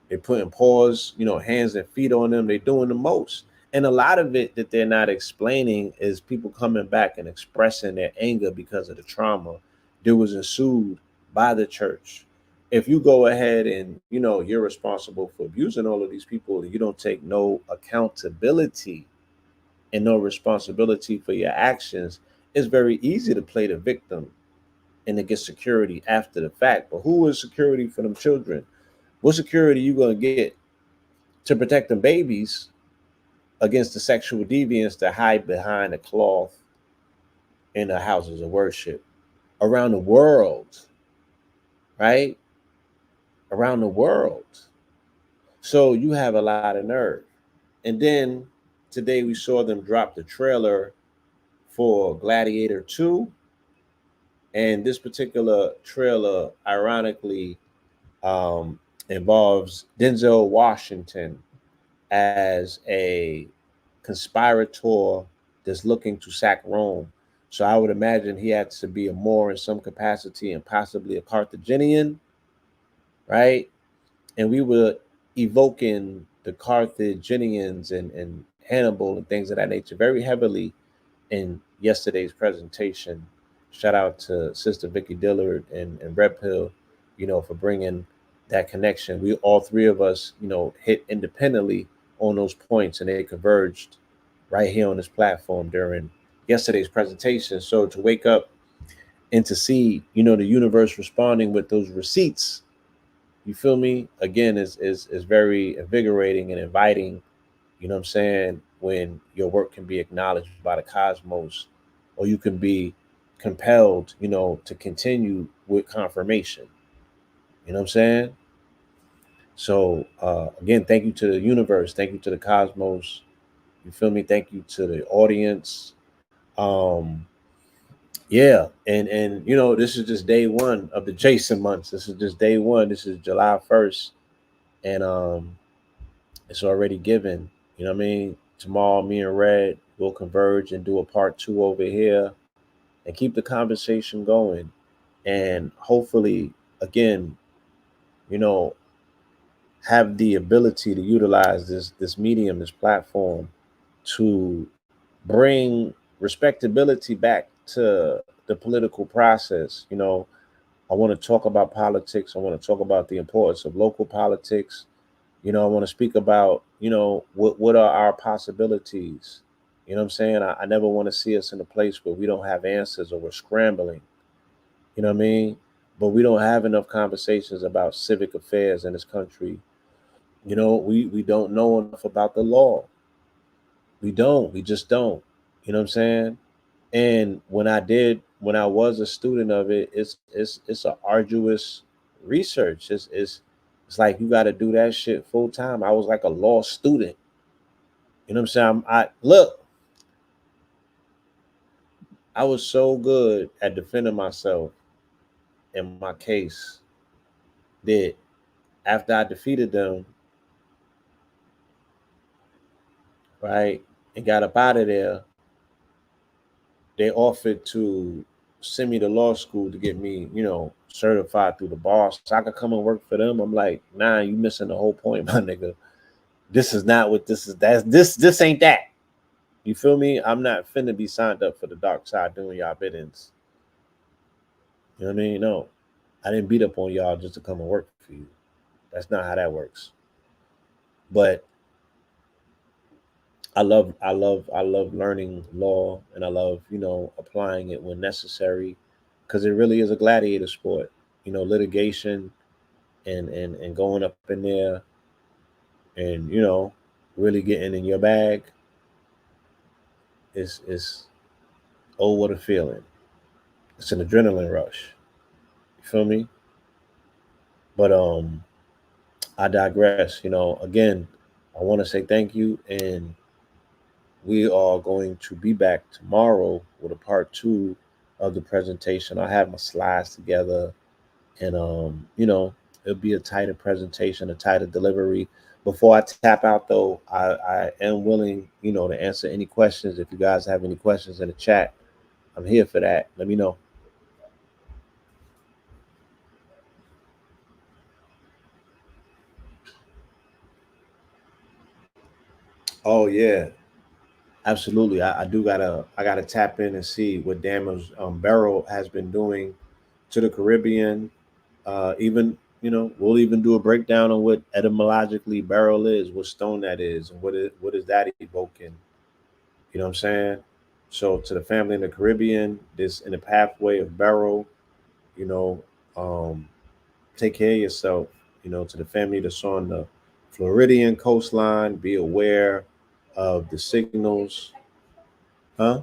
they putting paws, hands and feet on them. They doing the most. And a lot of it that they're not explaining is people coming back and expressing their anger because of the trauma that was ensued by the church. If you go ahead and, you're responsible for abusing all of these people, and you don't take no accountability and no responsibility for your actions, it's very easy to play the victim and to get security after the fact. But who is security for them children? What security you going to get to protect them babies against the sexual deviants that hide behind a cloth in the houses of worship around the world, right? Around the world. So you have a lot of nerve. And then today we saw them drop the trailer for Gladiator 2. And this particular trailer, ironically, involves Denzel Washington as a conspirator that's looking to sack Rome. So I would imagine he had to be a Moor in some capacity and possibly a Carthaginian, right? And we were evoking the Carthaginians and Hannibal and things of that nature very heavily in yesterday's presentation. Shout out to Sister Vicky Dillard and Red Pill, for bringing that connection. We all three of us, hit independently on those points, and they converged right here on this platform during yesterday's presentation. So to wake up and to see, the universe responding with those receipts, you feel me? Again, is very invigorating and inviting. You know what I'm saying? When your work can be acknowledged by the cosmos, or you can be compelled, to continue with confirmation. You know what I'm saying? So again, thank you to the universe. Thank you to the cosmos. You feel me? Thank you to the audience. Yeah, and this is just day one of the Jason months. This is just day one. This is July 1st, and it's already given. You know what I mean? Tomorrow, me and Red will converge and do a part 2 over here, and keep the conversation going. And hopefully, again, you know, have the ability to utilize this medium, this platform, to bring respectability back to the political process. I want to talk about politics. I want to talk about the importance of local politics. I want to speak about, what are our possibilities. You know what I'm saying? I never want to see us in a place where we don't have answers or we're scrambling. You know what I mean? But we don't have enough conversations about civic affairs in this country. We don't know enough about the law. We don't. We just don't. You know what I'm saying? And when I was a student of it, it's an arduous research. It's like you got to do that shit full time. I was like a law student. You know what I'm saying? I look, I was so good at defending myself in my case that after I defeated them, right, and got up out of there, they offered to send me to law school to get me, certified through the bar so I could come and work for them. I'm like, nah, you missing the whole point, my nigga. This is not what this is. This ain't that. You feel me? I'm not finna be signed up for the dark side doing y'all biddings. You know what I mean? No. I didn't beat up on y'all just to come and work for you. That's not how that works. But I love learning law, and I love, applying it when necessary, because it really is a gladiator sport. Litigation and going up in there and really getting in your bag is oh, what a feeling. It's an adrenaline rush. You feel me? But I digress. Again, I want to say thank you, and we are going to be back tomorrow with a part two of the presentation. I have my slides together, and it'll be a tighter presentation, a tighter delivery. Before I tap out, though, I am willing, to answer any questions. If you guys have any questions in the chat, I'm here for that. Let me know. Oh yeah, absolutely. I gotta tap in and see what damage Barrel has been doing to the Caribbean. Even we'll even do a breakdown on what etymologically barrel is, what stone that is, and what is that evoking. You know what I'm saying? So to the family in the Caribbean, this in the pathway of barrel, you know, um, take care of yourself. To the family that's on the Floridian coastline, be aware of the signals. Huh?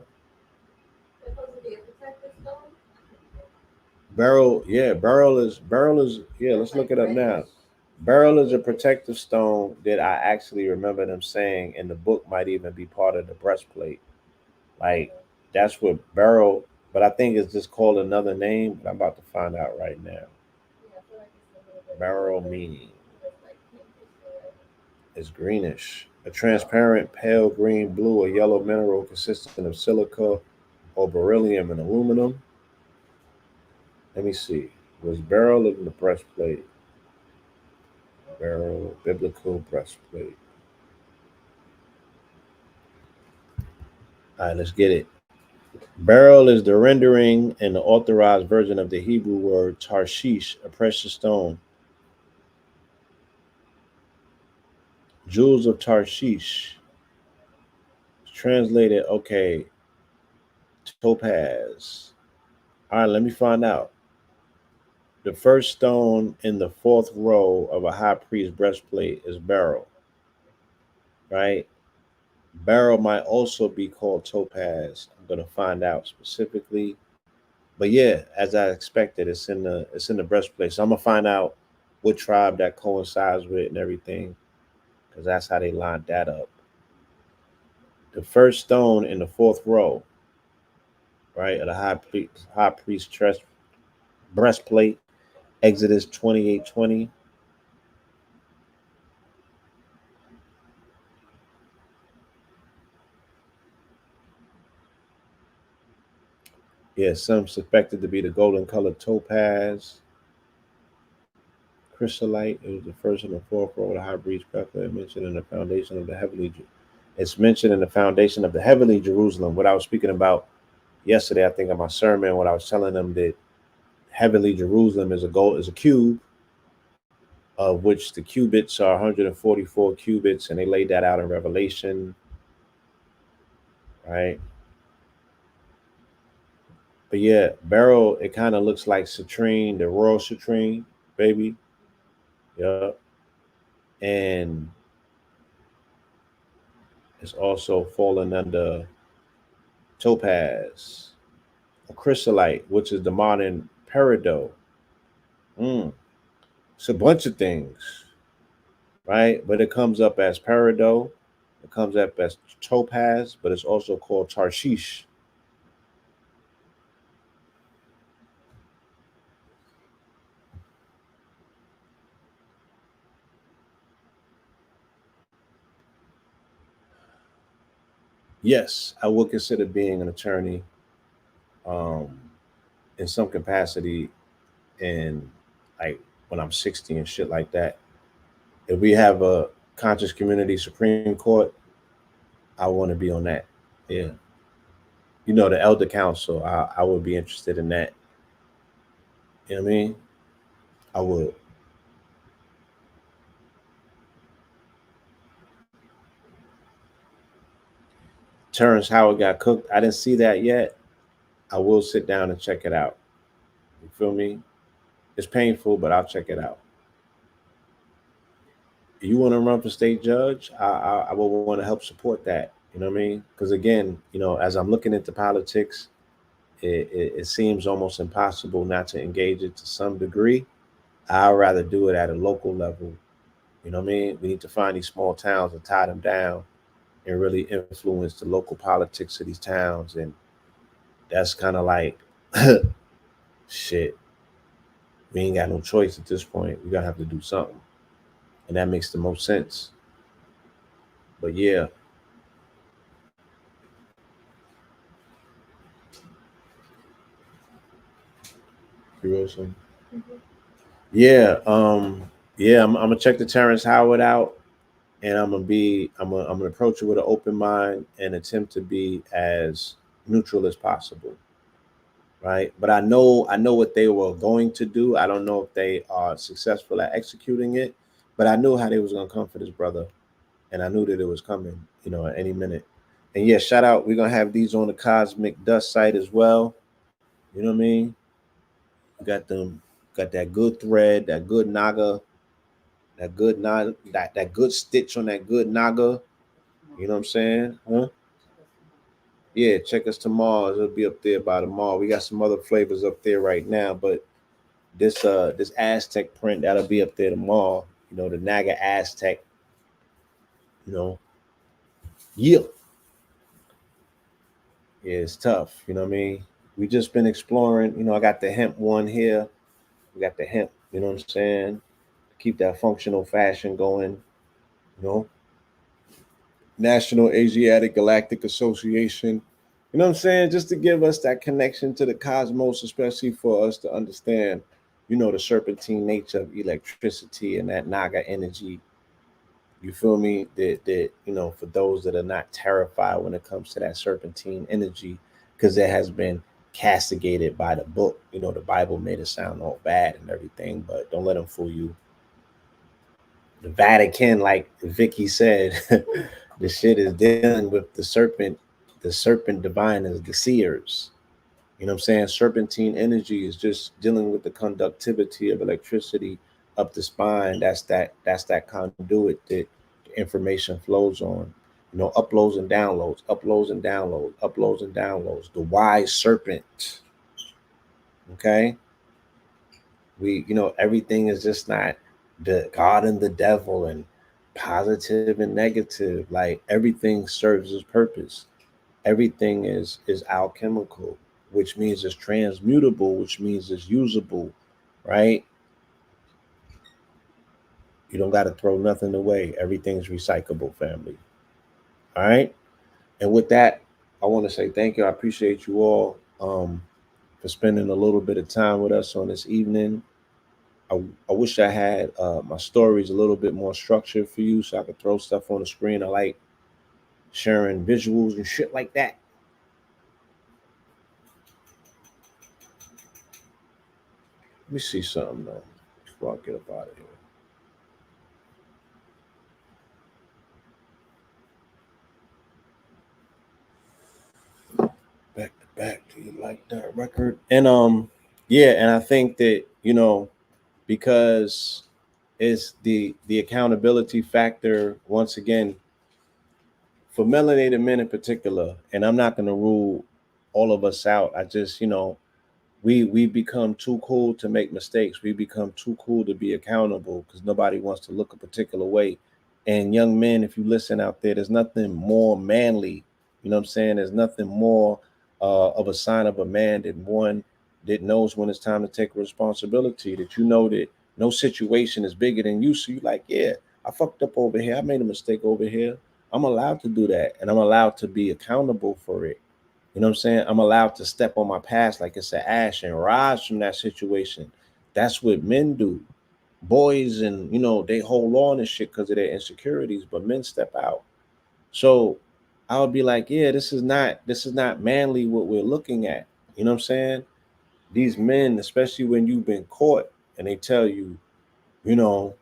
Barrel is yeah. Let's look it up now. Beryl is a protective stone that I actually remember them saying in the book might even be part of the breastplate. Like that's what beryl, but I think it's just called another name. But I'm about to find out right now. Beryl meaning is greenish, a transparent pale green, blue, or yellow mineral consisting of silica or beryllium and aluminum. Let me see. Was beryl in the breastplate? Beryl biblical breastplate. All right, let's get it. Beryl is the rendering and the authorized version of the Hebrew word tarshish, a precious stone. Jewels of Tarshish. Translated, okay, topaz. All right, let me find out. The first stone in the fourth row of a high priest breastplate is beryl, right? Beryl might also be called topaz. I'm gonna find out specifically. But yeah, as I expected, it's in the breastplate. So I'm gonna find out what tribe that coincides with and everything, because that's how they lined that up. The first stone in the fourth row, right, of the high priest breastplate, Exodus 28:20. Yeah, some suspected to be the golden colored topaz, chrysolite. It was the first in the fourth row of the high priest breastplate mentioned in the foundation of the heavenly. It's mentioned in the foundation of the heavenly Jerusalem. What I was speaking about yesterday, I think, in my sermon, when I was telling them that heavenly Jerusalem is a cube, of which the cubits are 144 cubits, and they laid that out in Revelation, right? But yeah, beryl, it kind of looks like citrine, the royal citrine, baby. Yeah. And it's also falling under topaz, or chrysolite, which is the modern peridot. Mm. It's a bunch of things, right? But it comes up as peridot, It comes up as topaz, but it's also called Tarshish. Yes, I would consider being an attorney um, in some capacity, and like when I'm 60 and shit like that. If we have a conscious community Supreme Court, I want to be on that. Yeah, the Elder Council. I would be interested in that. You know what I mean? I would. Terrence Howard got cooked. I didn't see that yet. I will sit down and check it out. You feel me? It's painful, but I'll check it out. You want to run for state judge? I would want to help support that. You know what I mean? Because again, as I'm looking into politics, it seems almost impossible not to engage it to some degree. I'd rather do it at a local level. You know what I mean? We need to find these small towns and tie them down and really influence the local politics of these towns. And that's kind of like, shit, we ain't got no choice at this point. We gotta have to do something. And that makes the most sense. But yeah, you wrote something? Yeah, I'm gonna check the Terrence Howard out, and I'm gonna approach it with an open mind and attempt to be as neutral as possible, right? But I know what they were going to do. I don't know if they are successful at executing it, but I knew how they was gonna come for this brother, and I knew that it was coming, at any minute. And yeah, shout out. We're gonna have these on the Cosmic Dust site as well. You know what I mean? We got that good thread, that good naga, that good stitch on that good naga. You know what I'm saying? Huh? Yeah, check us tomorrow. It'll be up there by tomorrow. We got some other flavors up there right now, but this Aztec print that'll be up there tomorrow. The Naga Aztec. You know, yeah, yeah, it's tough. You know what I mean? We just been exploring. I got the hemp one here. We got the hemp. You know what I'm saying? Keep that functional fashion going. You know, National Asiatic Galactic Association. You know what I'm saying? Just to give us that connection to the cosmos, especially for us to understand, the serpentine nature of electricity and that Naga energy. You feel me? That for those that are not terrified when it comes to that serpentine energy, because it has been castigated by the book. The Bible made it sound all bad and everything, but don't let them fool you. The Vatican, like Vicky said, the shit is dealing with the serpent divine as the seers. You know what I'm saying? Serpentine energy is just dealing with the conductivity of electricity up the spine. That's that conduit that the information flows on. Uploads and downloads, uploads and downloads, uploads and downloads. The wise serpent. Okay? Everything is just not the God and the devil and positive and negative. Like everything serves its purpose. Everything is alchemical, which means it's transmutable, which means it's usable, right? You don't got to throw nothing away. Everything's recyclable, family. All right. And with that, I want to say thank you. I appreciate you all for spending a little bit of time with us on this evening. I, I wish I had my stories a little bit more structured for you so I could throw stuff on the screen. I like sharing visuals and shit like that. Let me see something though before I get up out of here. Back to back, do you like that record? And yeah, and I think that because it's the accountability factor once again for melanated men in particular, and I'm not going to rule all of us out. I just we become too cool to make mistakes. We become too cool to be accountable because nobody wants to look a particular way. And young men, if you listen out there, there's nothing more manly. You know what I'm saying? There's nothing more of a sign of a man than one that knows when it's time to take responsibility. That you know that no situation is bigger than you. So you like, yeah, I fucked up over here. I made a mistake over here. I'm allowed to do that, and I'm allowed to be accountable for it. You know what I'm saying? I'm allowed to step on my past like it's an ash and rise from that situation. That's what men do. Boys, and they hold on and shit because of their insecurities, but men step out. So I would be like, yeah, this is not manly what we're looking at. You know what I'm saying? These men, especially when you've been caught and they tell you, you know,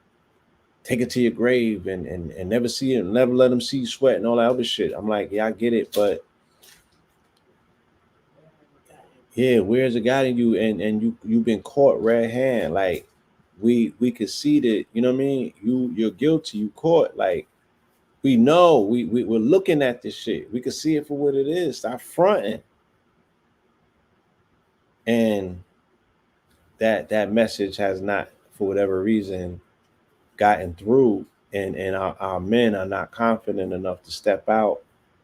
take it to your grave and never see it, never let them see you sweat and all that other shit. I'm like, yeah, I get it, but yeah, where's it gotten you? And you've been caught red hand. Like we could see that, you know what I mean? You're guilty, you caught. Like we know, we're looking at this shit. We can see it for what it is. Stop fronting. And that message has not, for whatever reason, gotten through. And our men are not confident enough to step out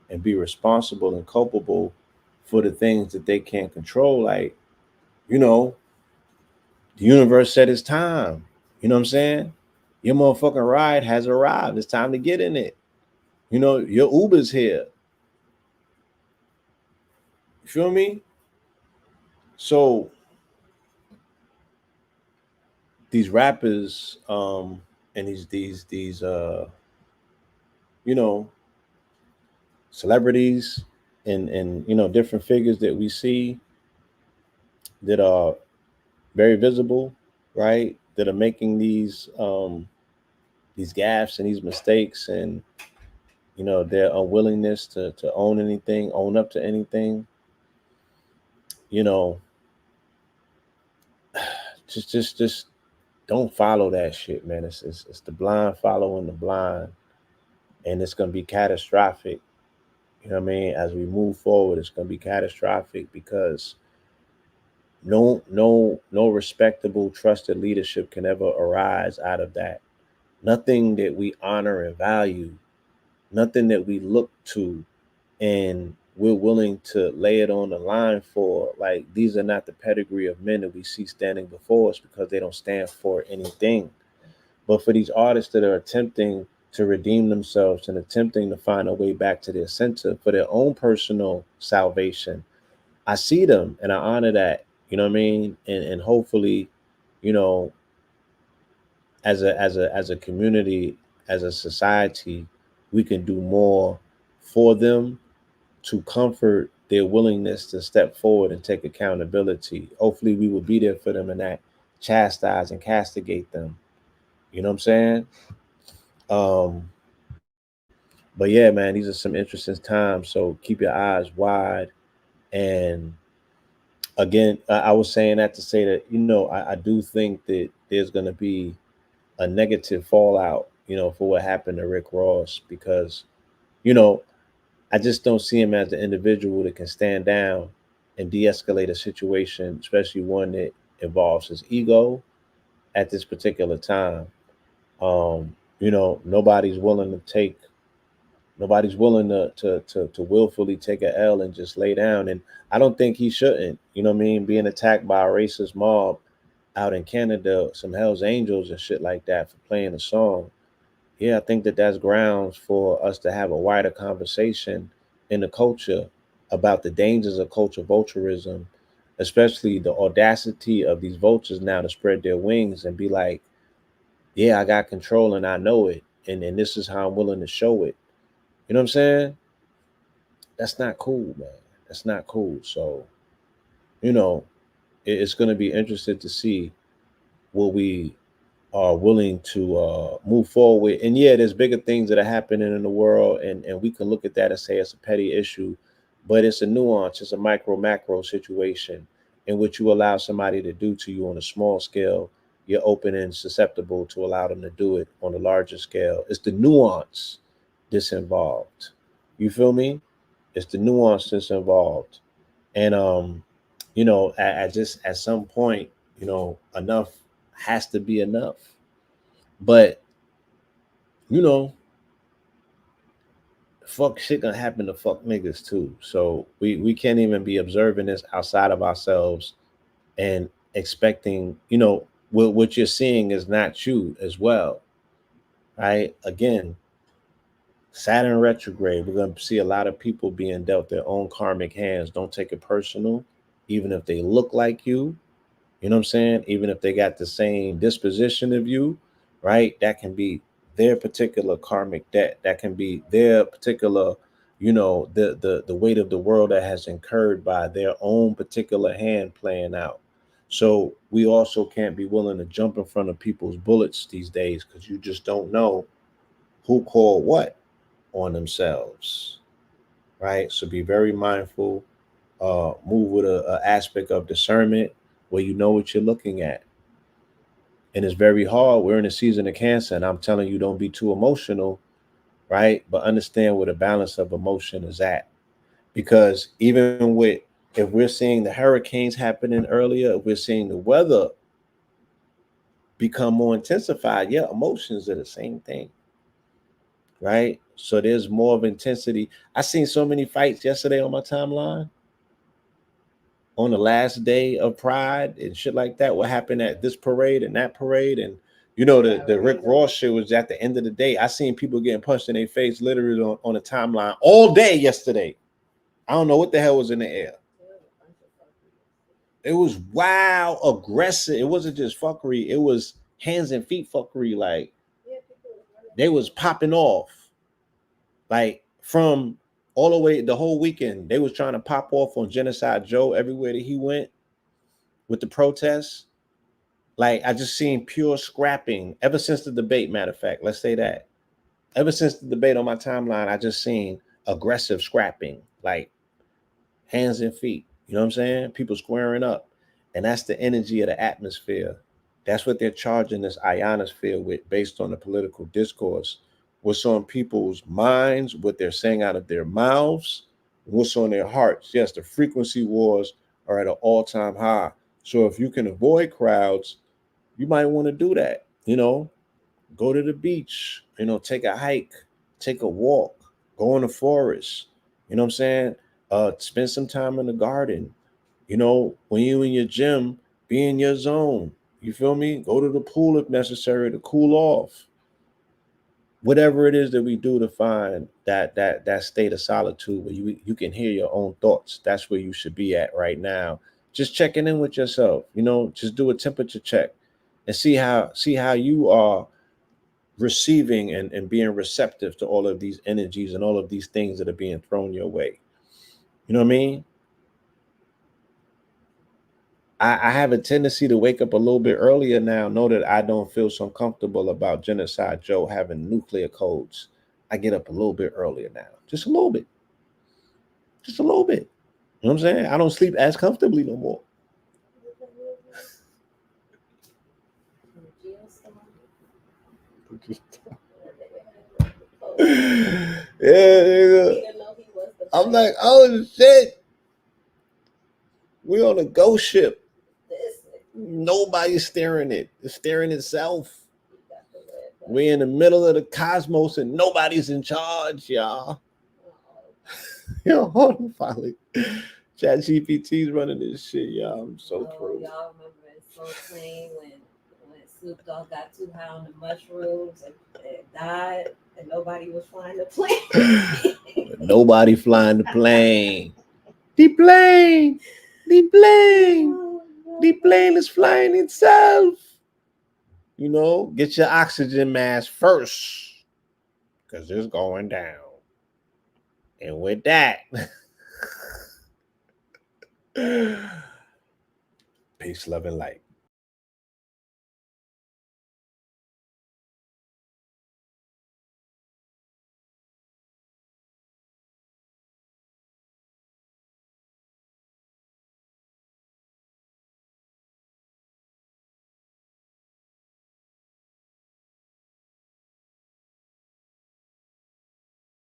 and be responsible and culpable for the things that they can't control. Like, you know, the universe said it's time. You know what I'm saying? Your motherfucking ride has arrived. It's time to get in it. Your Uber's here. You feel me? So these rappers, and these you know celebrities, and different figures that we see that are very visible, right? That are making these gaffes and these mistakes, and their unwillingness to own anything, own up to anything. You know, just don't follow that shit, man. It's the blind following the blind, and it's gonna be catastrophic. You know what I mean? As we move forward, it's gonna be catastrophic because no respectable, trusted leadership can ever arise out of that. Nothing that we honor and value, nothing that we look to and we're willing to lay it on the line for. Like, these are not the pedigree of men that we see standing before us, because they don't stand for anything. But for these artists that are attempting to redeem themselves and attempting to find a way back to their center for their own personal salvation, I see them and I honor that. You know what I mean? And hopefully, you know, as a community, as a society, we can do more for them to comfort their willingness to step forward and take accountability. Hopefully we will be there for them and not chastise and castigate them. You know what I'm saying? Um, but yeah, man, these are some interesting times. So keep your eyes wide. And again, I was saying that to say that, I do think that there's going to be a negative fallout, for what happened to Rick Ross, because, you know, I just don't see him as the individual that can stand down and de-escalate a situation, especially one that involves his ego at this particular time. Nobody's willing to take, nobody's willing to willfully take a L and just lay down. And I don't think he shouldn't. You know what I mean? Being attacked by a racist mob out in Canada, some Hell's Angels and shit like that, for playing a song. Yeah, I think that that's grounds for us to have a wider conversation in the culture about the dangers of culture vulturism, especially the audacity of these vultures now to spread their wings and be like, yeah, I got control and I know it. And this is how I'm willing to show it. You know what I'm saying? That's not cool, man. That's not cool. So, you know, it's going to be interesting to see what we are willing to move forward. And yeah, there's bigger things that are happening in the world, and we can look at that and say it's a petty issue, but it's a nuance, it's a micro macro situation in which you allow somebody to do to you on a small scale. You're open and susceptible to allow them to do it on a larger scale. It's the nuance that's involved. You feel me? It's the nuance that's involved. And at just at some point, enough has to be enough. But, you know, fuck shit gonna happen to fuck niggas too. So we can't even be observing this outside of ourselves and expecting, what you're seeing is not you as well, right? Again, Saturn retrograde, we're going to see a lot of people being dealt their own karmic hands. Don't take it personal, even if they look like you. You know what I'm saying? Even if they got the same disposition of you, right? That can be their particular karmic debt. That can be their particular, the weight of the world that has incurred by their own particular hand playing out. So we also can't be willing to jump in front of people's bullets these days because you just don't know who called what on themselves, right? So be very mindful. Move with a aspect of discernment where you know what you're looking at. And it's very hard. We're in a season of Cancer, and I'm telling you, don't be too emotional, right? But understand where the balance of emotion is at. Because even with, if we're seeing the hurricanes happening earlier, if we're seeing the weather become more intensified, yeah, emotions are the same thing, right? So there's more of intensity. I seen so many fights yesterday on my timeline on the last day of Pride and shit like that. What happened at this parade and that parade, and the Rick Ross shit was at the end of the day. I seen people getting punched in their face literally on the timeline all day yesterday. I don't know what the hell was in the air. It was wild, aggressive. It wasn't just fuckery. It was hands and feet fuckery. Like they was popping off. Like from all the way the whole weekend, they was trying to pop off on Genocide Joe everywhere that he went with the protests. Like I just seen pure scrapping ever since the debate. Matter of fact, let's say that. Ever since the debate on my timeline, I just seen aggressive scrapping, like hands and feet. You know what I'm saying? People squaring up. And that's the energy of the atmosphere. That's what they're charging this ionosphere with based on the political discourse. What's on people's minds, what they're saying out of their mouths, what's on their hearts. Yes, the frequency wars are at an all-time high. So if you can avoid crowds, you might want to do that. Go to the beach, take a hike, take a walk, go in the forest. You know what I'm saying? Spend some time in the garden. When you in your gym, be in your zone. You feel me? Go to the pool if necessary to cool off. Whatever it is that we do to find that state of solitude where you can hear your own thoughts. That's where you should be at right now. Just checking in with yourself. Just do a temperature check and see how you are receiving and being receptive to all of these energies and all of these things that are being thrown your way. You know what I mean? I have a tendency to wake up a little bit earlier now, know that I don't feel so comfortable about Genocide Joe having nuclear codes. I get up a little bit earlier now. Just a little bit. Just a little bit. You know what I'm saying? I don't sleep as comfortably no more. Yeah, I'm like, oh shit. We on a ghost ship. Nobody's steering it. It's steering itself. We're in the middle of the cosmos and nobody's in charge, y'all. Yo, hold on, finally. Chat GPT's running this shit, y'all. I'm so through. Y'all remember in So Clean when Snoop Dogg got too high on the mushrooms and died and nobody was flying the plane? Nobody flying the plane. The plane. The plane. The plane is flying itself. Get your oxygen mask first because it's going down. And with that, peace, love, and light.